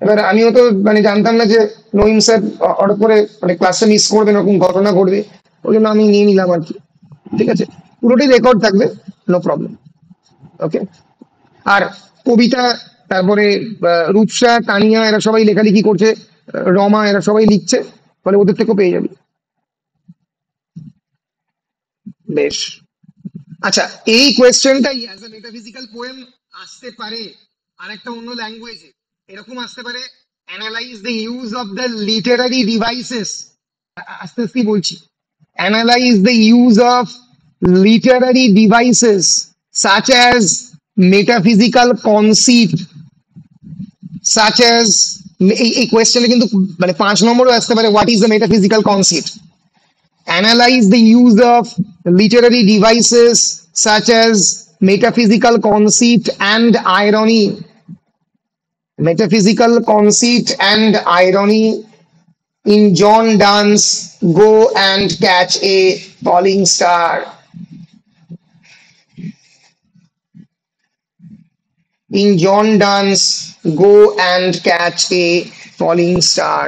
এবার আমিও তো মানে জানতাম না যে নঈম স্যার হঠাৎ করে মানে ক্লাসটা মিস করবেন, এরকম ঘটনা ঘটবে, ওই জন্য আমি নিয়ে নিলাম আর কি। ঠিক আছে, পুরোটাই রেকর্ড থাকবে, নো প্রবলেম। ওকে, আর কবিতা, তারপরে রূপসা, তানিয়া এরা সবাই লেখালেখি করছে, রমা এরা সবাই লিখছে, ফলে ওদের থেকেও পেয়ে যাবি। বেশ, আচ্ছা, এই কোয়েশ্চেনটাই অ্যাজ এ মেটাফিজিক্যাল পোয়েম আসতে পারে আরেকটা অন্য ল্যাঙ্গুয়েজে, এরকম আসতে পারে, analyze the use of the Literary devices. আস্তে আস্তে বলছি, analyze the use of Literary devices such as metaphysical conceit, such as এই কোয়েশ্চেনে কিন্তু মানে 5 নম্বরও আসতে পারে, what is the metaphysical conceit. Analyze the use of literary devices such as metaphysical conceit and irony। Metaphysical conceit and irony in John Donne's Go and Catch a Falling Star। In John Donne's Go and Catch a Falling Star।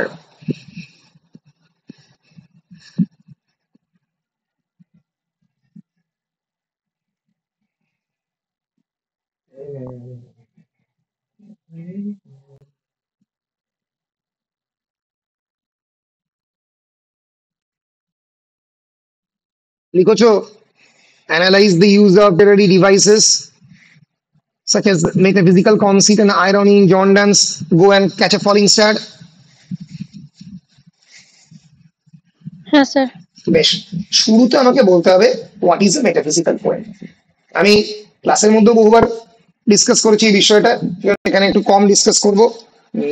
লিখেছো? Analyze the use of literary devices such as metaphysical conceit and irony in John Donne's Go and Catch a Falling Star। হ্যাঁ স্যার। বেশ, শুরুতে আমাকে বলতে হবে what is a metaphysical poem. আমি ক্লাসের মধ্যে বহুবার ডিসকাস করেছি এই বিষয়টা, এখানে একটু কম ডিসকাস করবো।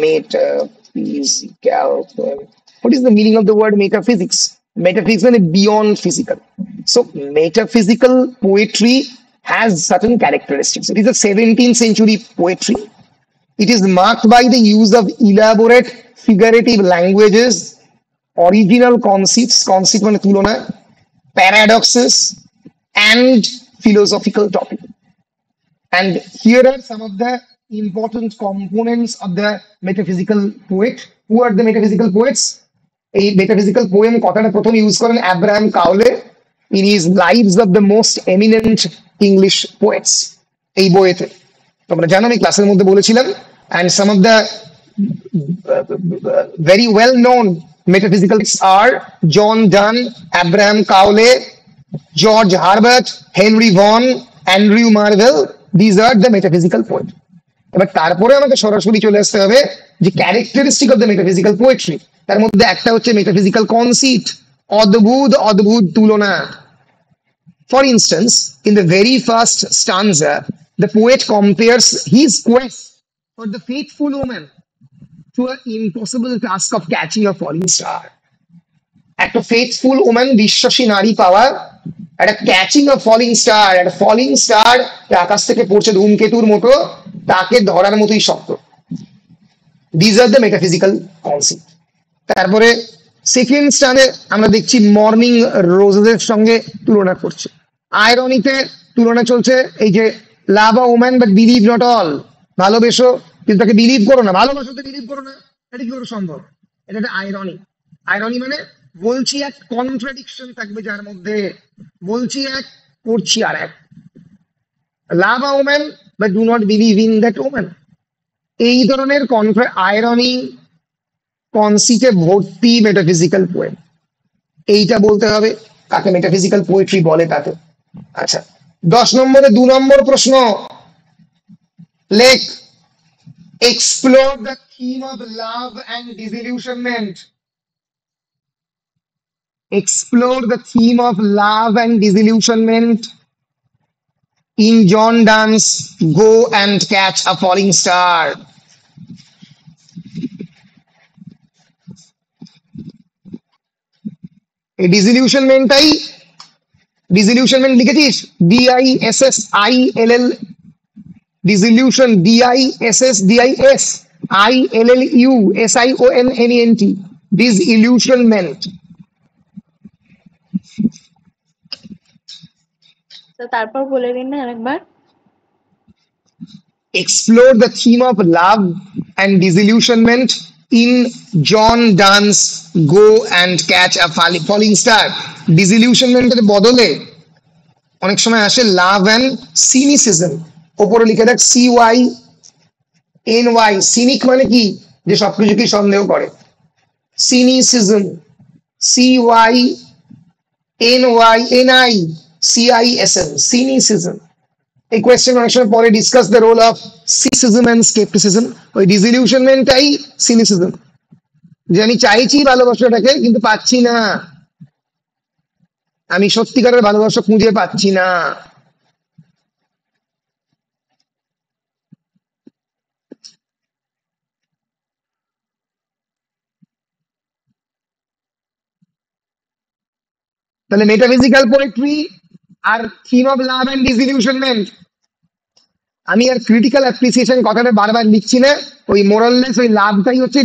Metaphysical poem, what is the meaning of the word metaphysics? Metaphysics মানে beyond physical. So metaphysical poetry has certain characteristics. It is a 17th century poetry. It is marked by the use of elaborate figurative languages, original conceits, conceit মানে তুলনা, paradoxes, and philosophical topic. And here are some of the important components of the metaphysical poet. Who are the metaphysical poets? এই মেটাফিজিক্যাল পোয়েম কথাটা প্রথম ইউজ করেন Abraham Cowley in his lives of the most eminent English poets, এই বইয়েতে। তোমরা জানো আমি ক্লাসের মধ্যে বলেছিলাম, and some of the very well known metaphysicals are John Donne, Abraham Cowley, George Herbert, Henry Vaughan, Andrew Marvell. These are the metaphysical poets. এবার তারপরে আমাকে সরাসরি চলে আসতে হবে যে characteristic of the metaphysical poetry. তার মধ্যে একটা হচ্ছে মেটাফিজিক্যাল কনসিট, অদ্ভুত অদ্ভুত তুলনা। For instance, in the very first stanza, the poet compares his quest for the faithful woman to an impossible task of catching a falling star. একটা ফেথফুল ওম্যান, বিশ্বাসী নারী পাওয়া, একটা ক্যাচিং আ ফলিং স্টার, একটা ফলিং স্টার আকাশ থেকে পড়ছে ধূমকেতুর মতো, তাকে ধরার মতোই শক্ত। These are the metaphysical concept. তারপরে সেকেন্ড স্টানে আমরা দেখছি মর্নিং রোজের সঙ্গে তুলনা করছে, আয়রনিতে তুলনা চলছে, এই যে love a woman but believe not all, ভালোবেসো কিন্তু তাকে বিলিভ করো না, ভালোবাসোতে বিলিভ করো না, এটা কি করে সম্ভব? এটা একটা আয়রনি। আয়রনি মানে বলছি এক, কন্ট্রাডিকশন থাকবে যার মধ্যে, বলছি এক করছি আর এক। Love a woman but do not believe in that woman, এই ধরনের আয়রনি কনসিটে ভর্তি মেটাফিজিক্যাল পোয়েম, এইটা বলতে হবে কাকে মেটাফিজিক্যাল পোয়েট্রি বলে তাকে। আচ্ছা, 10 নম্বরে 2 নম্বর প্রশ্ন, লেখ explore the theme of love and disillusionment. Explore the theme of love and disillusionment in John Donne's Go and Catch a Falling Star. এই ডিসইলিউশনমেন্ট লিখেছিস, DISSILL, ডিসইলিউশন, DISSDISILLUSIONNENT, ডিসইলিউশনমেন্ট। তো তারপর বলে দিন না আরেকবার। Explore the theme of love and disillusionment in John Donne's Go and Catch a Falling Star. ডিসইলিউশনমেন্টের বদলে অনেক সময় আসে লাভ অ্যান্ড সিনিসিজম, ওপরে লিখে দেখ CYNY। সিনিক মানে কি? যে সবকিছুকেই সন্দেহ করে। সিনিসিজম, CYNYNICISM, সিনিসিজম। এই কোয়েশ্চেন অনেক সময় পরে discuss the role of cynicism and scepticism. ওই ডিসইলিউশনমেন্টটাই সিনিসিজম, যে আমি চাইছি ভালোবাসাটাকে কিন্তু পাচ্ছি না, আমি সত্যিকারের ভালোবাসা খুঁজে পাচ্ছি না। তাহলে মেটাফিজিক্যাল পোয়েট্রি আর theme of love and disillusionment. আমি আর ক্রিটিক্যাল অ্যাপ্রিসিয়েশন কথাটা বারবার লিখছি না, ওই মোরাললেস ওই লাভটাই হচ্ছে,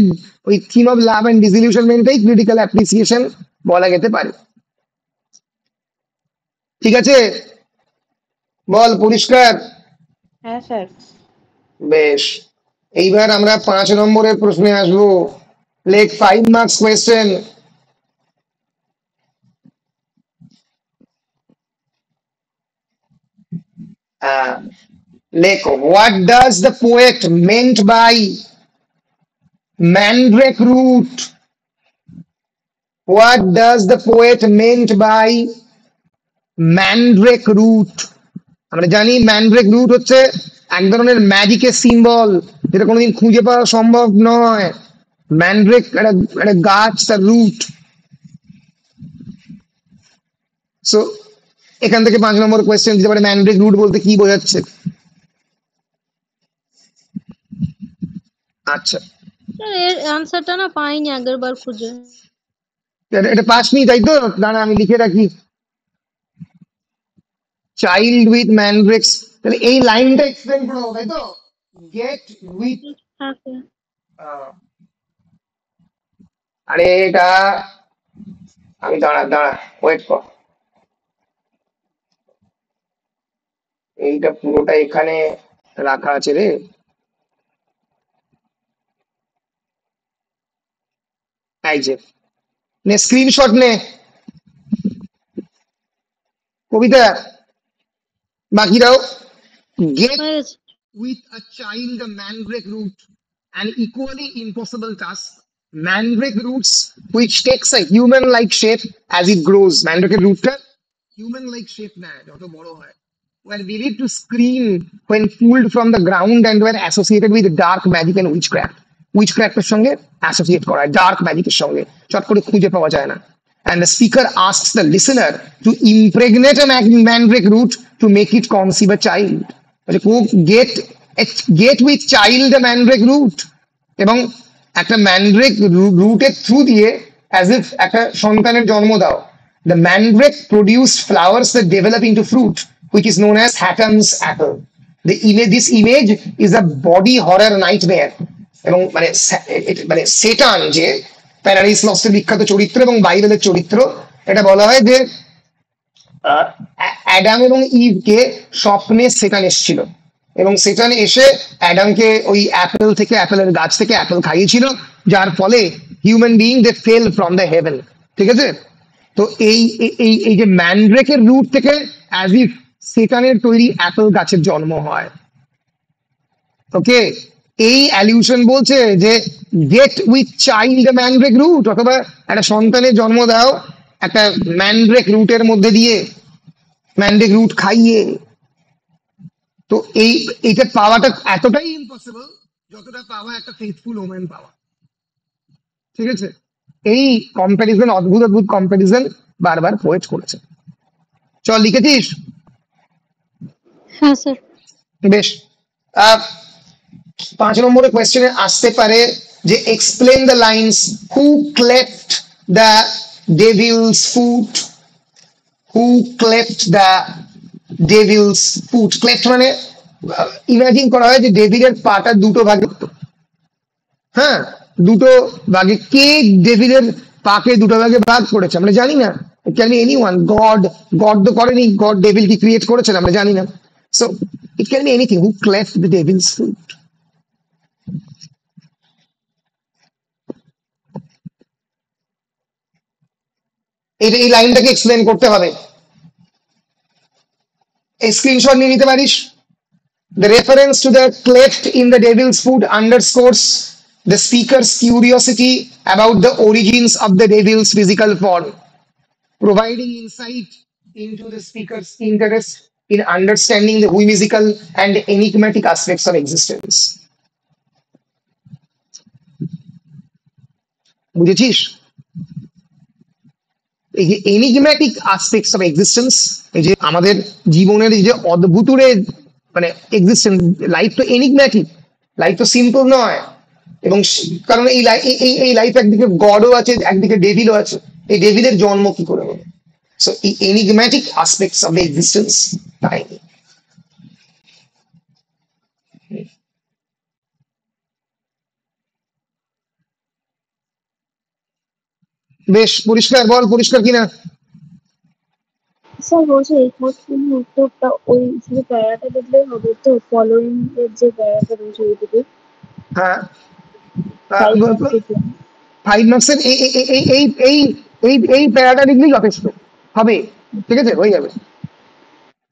ওই থিম অফ লাভ এন্ড ডিসইলিউশনমেন্টটাই ক্রিটিক্যাল অ্যাপ্রিসিয়েশন বলা যেতে পারে। ঠিক আছে, বল পরিষ্কার? হ্যাঁ স্যার। বেশ, এইবার আমরা 5 নম্বরের প্রশ্নে আসবো। লেখ 5 মার্কস কোয়েশ্চেন। লেখো, what does the poet meant by mandrake root? What does the poet meant by mandrake root? আমরা জানি ম্যান্ড্রেক রুট হচ্ছে এক ধরনের ম্যাজিকের সিম্বল, যেটা কোনোদিন খুঁজে পাওয়া সম্ভব নয়। ম্যান্ড্রেক একটা গাছ, তার রুট। সো এখান থেকে 5 নম্বর কোয়েশ্চেন দিতে পারে, ম্যান্ড্রেক রুট বলতে কি বোঝাচ্ছে। আচ্ছা, এর অ্যান্সারটা না পাইনি আগের বার খুঁজে। এটা পাসনি তাই তো? দাঁড়া আমি লিখে রাখি, চাইল্ড উইথ ম্যান্ড্রেক্স। তাহলে এই লাইনটা এক্সপ্লেন করবো তাই তো, গেট উইথ। আরে এটা আমি দাঁড়া ওয়েট কর, এইটা পুরোটা এখানে রাখা আছে রে। এই যে নে স্ক্রিনশট নে কবিতা, বাকিরাও। Get হয়ে গেছে। with a child a mandrake root, an equally impossible task. Mandrake roots which takes a human-like shape as it grows. Mandrake root human-like shape নেয় যত বড় হয়, were believed to scream when pulled from the ground and were associated with dark magic and witchcraft. Witchcraft এর সঙ্গে অ্যাসোসিয়েট করা হয়, ডার্ক ম্যাজিকের সঙ্গে, চট করে খুঁজে পাওয়া যায় না। And the speaker asks the listener to impregnate a mandrake root to make it conceive a child. Get get with child a mandrake root, এবং একটা ম্যান্ড্রেক রুটের থ্রু দিয়ে অ্যাজ ইফ একটা সন্তানের জন্ম দাও। The mandrake produced flowers that develop into fruit, which is known as Hatton's apple. This image is a body horror nightmare. এবং মানে সেটান যে প্যারাডাইস লস্টের বিখ্যাত চরিত্র এবং বাইবেলের চরিত্র, এটা বলা হয় যে অ্যাডাম এবং ইভকে স্বপ্নে সেটান এসেছিল, এবং সেটান এসে অ্যাডামকে ওই অ্যাপেল থেকে, অ্যাপেলের গাছ থেকে অ্যাপেল খাইয়েছিল, যার ফলে human being they fell from the heaven. ঠিক আছে, তো এই এই এই যে ম্যান্ড্রেকের রুট থেকে অ্যাজ ইফ সেটানের তৈরি অ্যাপেল গাছের জন্ম হয়। ওকে, এই অ্যালিউশন বলছে যে gate with child Mandrake root, অথবা একটা সন্তানের জন্ম দাও একটা ম্যান্ড্রেক রুটের মধ্যে দিয়ে, ম্যান্ড্রেক রুট খাইয়ে। তো এইটা পাওয়াটা এতটাই ইম্পসিবল যতটা পাওয়া একটা ফেথফুল ওমেন পাওয়া। ঠিক আছে, এই কম্প্যারিজন, অদ্ভুত অদ্ভুত কম্প্যারিজন বারবার পোয়েট করেছে। চল, লিখেছিস? হ্যাঁ স্যার। বেশ, 5 নম্বরের কোয়েশ্চেনে আসতে পারে যে explain the lines who cleft the Devil's foot. Who cleft the Devil's foot. Cleft মানে ইমাজিন করা হয় যে ডেভিলের পাটা দুটো ভাগে, হ্যাঁ দুটো ভাগে। কে ডেভিলের পাকে দুটো ভাগে ভাগ করেছে আমরা জানি না। It can be anyone. God, god তো করেনি, গড ডেভিল কি ক্রিয়েট করেছেন আমরা জানি না। So it can be anything. Who cleft the Devil's foot. এই লাইনটাকে এক্সপ্লেন করতে হবে। এই স্ক্রিনশট নিয়ে নিতে পারিস। The reference to the cleft in the devil's foot underscores the speaker's curiosity about the origins of the devil's physical form, providing insight into the speaker's interest in understanding the whimsical and enigmatic aspects of existence. বুঝেছিস? এই যে এনিগম্যাটিক অ্যাসপেক্টস অফ এক্সিস্টেন্স, এই যে আমাদের জীবনের যে অদ্ভুতুরে মানে এক্সিস্টেন্স, লাইফ তো এনিগম্যাটিক, লাইফ তো সিম্পল নয়। এবং কারণ এই লাইফ একদিকে গডও আছে, একদিকে ডেভিলও আছে। এই ডেভিলের জন্ম কি করে হলো? সো এই এনিগম্যাটিক অ্যাসপেক্টস অফ এক্সিস্টেন্স তাই। বেশ, পরিষ্কার বল, পরিষ্কার কিনা? স্যার বলছে এই কোশ্চেনের উত্তরটা ওই শুধু প্যারাটা দেখলেই হবে তো? ফলোইং এর যে প্যারাটা রয়েছে ওইটুকু হ্যাঁ, 5 মার্কের জন্য। 5 মার্কসের এই প্যারাটা লিখলেই যথেষ্ট হবে। ঠিক আছে, হয়ে যাবে।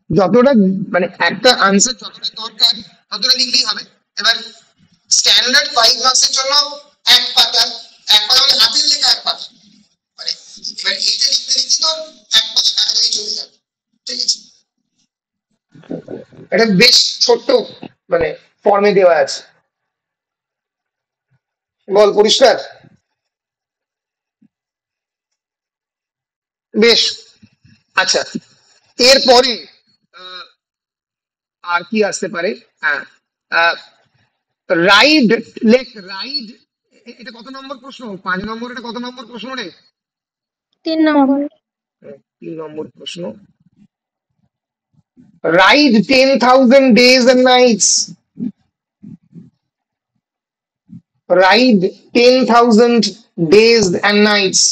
যতটা মানে একটা আনসার যতটা দরকার ততটা লিখলেই হবে। এবার স্ট্যান্ডার্ড 5 মার্কসের জন্য এক পাতা, এক পাতা মানে হাতের লেখা এক পাতা, মানে এবার এইটা লিখতে লিখতে তো এক পাতা কাছাকাছি চলে যাবে। ঠিক আছে, এটা বেশ ছোট্ট মানে ফর্মে দেওয়া আছে। বল, পরিষ্কার? বেশ, আচ্ছা, এরপরে আর কি আসতে পারে? হ্যাঁ, রাইড, লেখ রাইড। এটা কত নম্বর প্রশ্ন? 5 নম্বর। এটা কত নম্বর প্রশ্ন রে? 3 নম্বর। 3 নম্বর প্রশ্ন। Ride 10,000 days and nights. Ride 10,000 days and nights.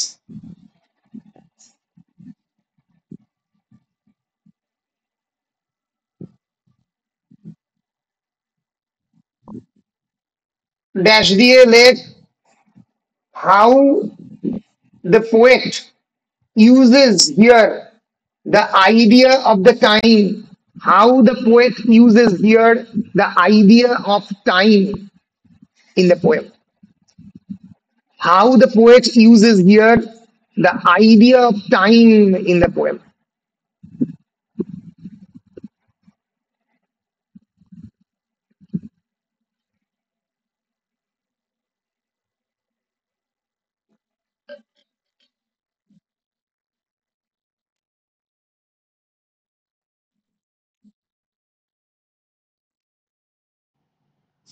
Dash দিয়ে লেখ how the poet uses here the idea of the time, how the poet uses here the idea of time in the poem, how the poet uses here the idea of time in the poem.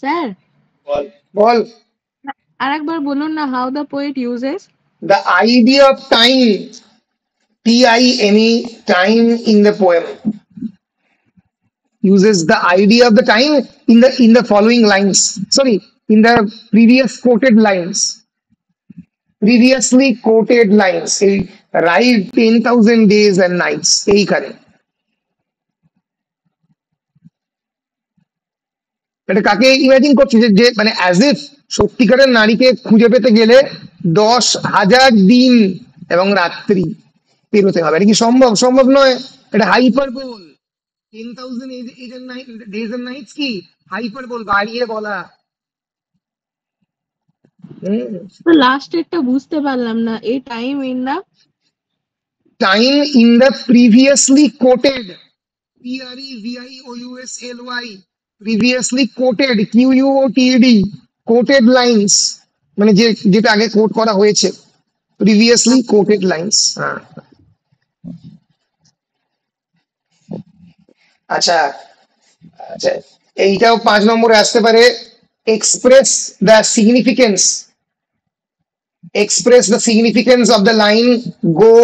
Sir বল আরেকবার বলুন না, how the poet uses the idea of time, time, time in the poem, uses the idea of the time in the following lines, sorry, in the previously quoted lines, ride 10,000 days and nights, এইখানে এটা কাকে ইমাজিন করছে যে মানে অ্যাজ ইফ সত্যিকারের নারীকে খুঁজে পেতে গেলে 10,000 দিন এবং রাত্রি পেরোতে হবে। এটা কি সম্ভব? সম্ভব নয়, এটা হাইপারবোল। 10,000 ডেজ এন্ড নাইটস কি হাইপারবোল, বাড়িয়ে বলা। তো লাস্টেরটা বুঝতে পারলাম না, এই time in the previously quoted, PREVIOUSLY, previously quoted, QUOTED, quoted lines, মানে যেটা আগে কোট করা হয়েছে, previously quoted lines। আচ্ছা আচ্ছা, এইটাও 5 নম্বরে আসতে পারে। express the significance of the line, go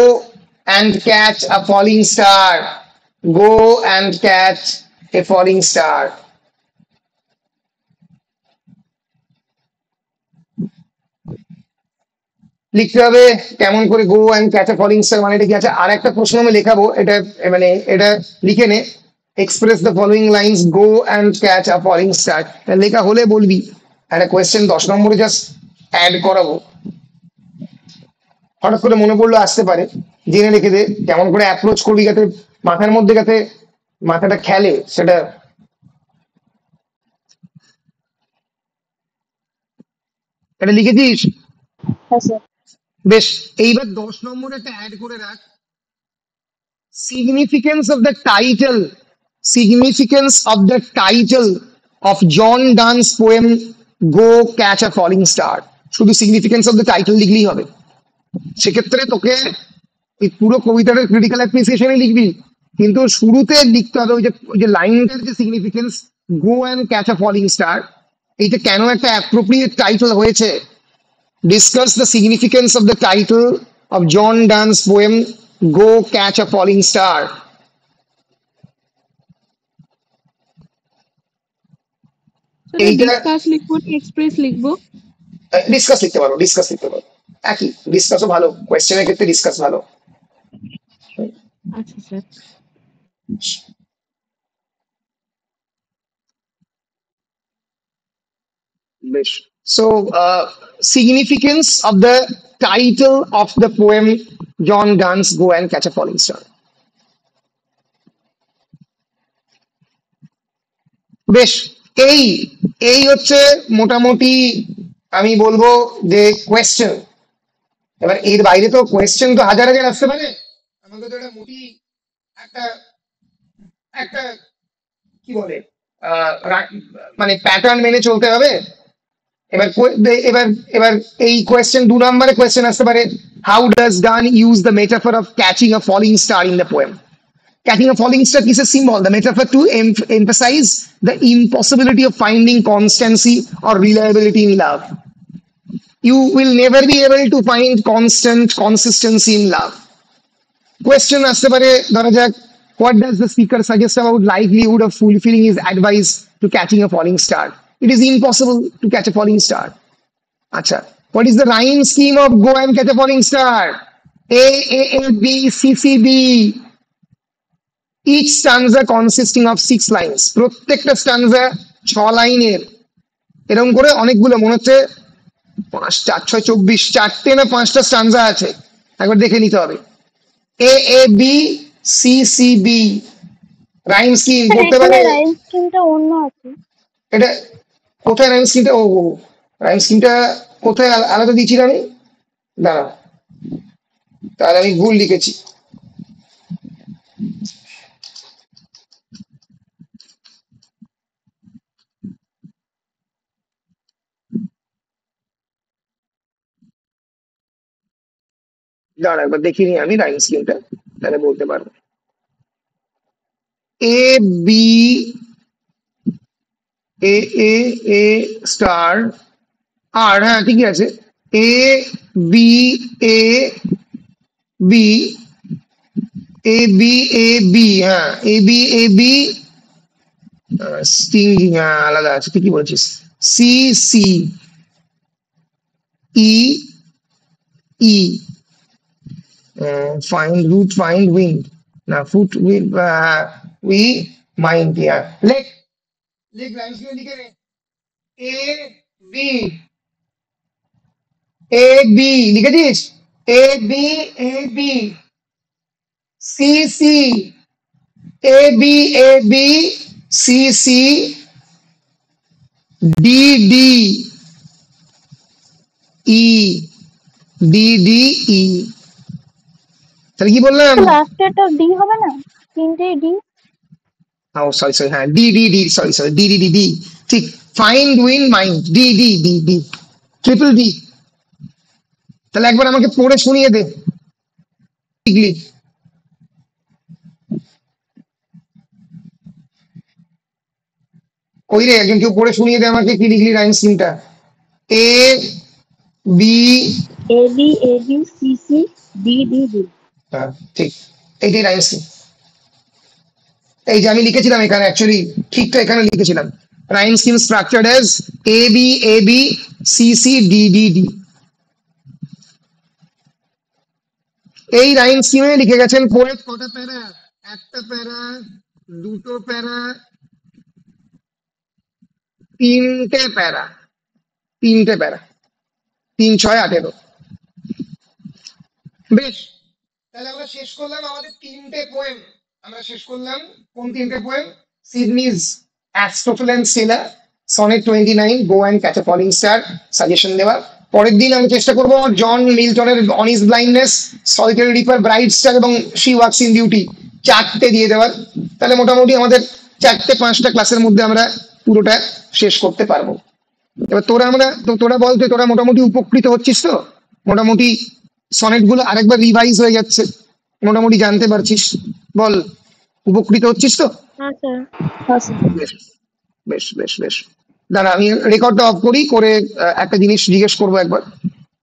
and catch a falling star, go and catch a falling star। লিখতে হবে কেমন করে go and catch a falling star মানে এটা কি আছে। আর একটা প্রশ্ন আমি লেখাবো, এটা মানে এটা লিখে নে, express the following lines, go and catch a falling star. লেখা হলে বলবি, একটা কোয়েশ্চেন 10 নম্বরে জাস্ট অ্যাড করাবো, হঠাৎ করে মনে পড়লো আসতে পারে, জেনে রেখে দে কেমন করে অ্যাপ্রোচ করবি যাতে মাথার মধ্যে যাতে মাথাটা খেলে সেটা। এটা লিখেছিস? হ্যাঁ স্যার। বেশ, এইবার 10 নম্বরে একটা অ্যাড করে রাখ, significance of the title of John Donne's poem Go Catch a Falling Star। শুধু significance of the title লিখলেই হবে। সেক্ষেত্রে তোকে এই পুরো কবিতাটার ক্রিটিক্যাল অ্যাপ্রিসিয়েশনই লিখবি, কিন্তু শুরুতে লিখতে হবে ওই যে লাইনটার যে significance, go and catch a falling star, এইটা কেন একটা অ্যাপ্রোপ্রিয়েট টাইটেল হয়েছে। Discuss the significance of the title of John Donne's poem Go Catch a Falling Star। এইটা ডিসকাস লিখবো না এক্সপ্রেস লিখবো? ডিসকাস লিখতে পারো, একই, ডিসকাসও ভালো, কোয়েশ্চেনের ক্ষেত্রে ডিসকাস ভালো। আচ্ছা স্যার। বেশ, so significance of the title of the poem John Donne's Go and Catch a Falling Star। বেশ, এই হচ্ছে মোটামুটি আমি বলবো যে কোয়েশ্চেন। এবার এর বাইরে তো কোয়েশ্চেন তো হাজার হাজার আসতে পারে, আমাকে তো এটা মোটি একটা একটা কি বলে মানে প্যাটার্ন মেনে চলতে হবে। এবার এবার এবার এই কোয়েশ্চেন 2 নম্বরে কোয়েশ্চেন আসতে পারে, how does Donne use the metaphor of catching a falling star in the poem. Catching a falling star is a symbol, the metaphor to emphasize the impossibility of finding constancy or reliability in love. You will never be able to find consistency in love। Question আসতে পারে, ধরা যাক, what does the speaker suggest about likelihood of fulfilling his advice to catching a falling star? It is impossible to catch a falling star। আচ্ছা, what is the rhyme scheme of go and catch a falling star? A B C C B। each stanza consisting of 6 lines, প্রত্যেকটা স্টানজা 6 লাইনের, এরকম করে অনেকগুলো, মনে হচ্ছে পাঁচ, 4 6 24, 4টে না 5টা স্টানজা আছে, একবার দেখে নিতে হবে। A A B C C B, rhyme scheme sir করতে এখানে পারে। রাইম স্কিমটা অন্য আছে। এটা কোথায় রাইম স্কিমটা? ও রাইম স্কিমটা কোথায় আলাদা দিয়েছিলাম আমি? দাঁড়া, তাহলে আমি ভুল লিখেছি। দাঁড়া একবার দেখিনি আমি রাইম স্কিমটা, তাহলে বলতে পারবো। এ বি এ এ এ স্টার আর, হ্যাঁ ঠিকই আছে। A B A B A B A B, হ্যাঁ A B A B sting, হ্যাঁ আলাদা আছে, ঠিকই বলেছিস। C C E E, find root, find wind, না ফুট উইন্ড, উই মাইন্ড, ইয়ার লেখ, লেখ রাইমস লিখে নে। এ বি এ বি লিখেছিস? A B A B C C, A B A B C C D D E, D D E, তাহলে কি বললাম? লাস্টেরটা ডি হবে না? তিনটেই ডি। ও সরি সরি, হ্যাঁ D D D, sorry sorry, D D D D, ঠিক। Find win mind, D D D D, triple D. তাহলে একবার আমাকে পড়ে শুনিয়ে দে, লিখলি। কই রে, একজন কেউ পড়ে শুনিয়ে দে আমাকে, কি লিখলি রাইম স্কিমটা? A B, A B C C D D D. হ্যাঁ ঠিক, এইটাই রাইম স্কিম। এই যে আমি লিখেছিলাম এখানে, অ্যাকচুয়ালি ঠিকটা এখানে লিখেছিলাম। Rhyme scheme structured as A B C C D D D. এই রাইম স্কিমে লিখে গেছেন পোয়েট কটা প্যারা? একটা প্যারা, দুটো প্যারা, তিনটে প্যারা, তিনটে প্যারা, 3 6 18। বেশ, তাহলে আমরা শেষ করলাম আমাদের 3টে পোয়েম। আমরা শেষ করলাম কোন 3টে poem? Sidney's Aristotle and Stella, sonnet 29, go and catch a falling star, suggestion দেওয়া। পরের দিন আমি চেষ্টা করবো জন মিল্টনের on his blindness, solitary reaper, bright star এবং শি ওয়ার্কস ইন ডিউটি, 4টে দিয়ে দেওয়ার। তাহলে মোটামুটি আমাদের 4টে 5টা ক্লাসের মধ্যে আমরা পুরোটা শেষ করতে পারবো। এবার তোরা বল যে তোরা মোটামুটি উপকৃত হচ্ছিস তো? মোটামুটি সনেট গুলো আরেকবার রিভাইজ হয়ে যাচ্ছে, মোটামুটি জানতে পারছিস? বল, উপকৃত হচ্ছিস তো? হ্যাঁ স্যার। হ্যাঁ স্যার। বেশ বেশ বেশ বেশ, দাঁড়া আমি রেকর্ডটা অফ করি, করে একটা জিনিস জিজ্ঞেস করবো একবার।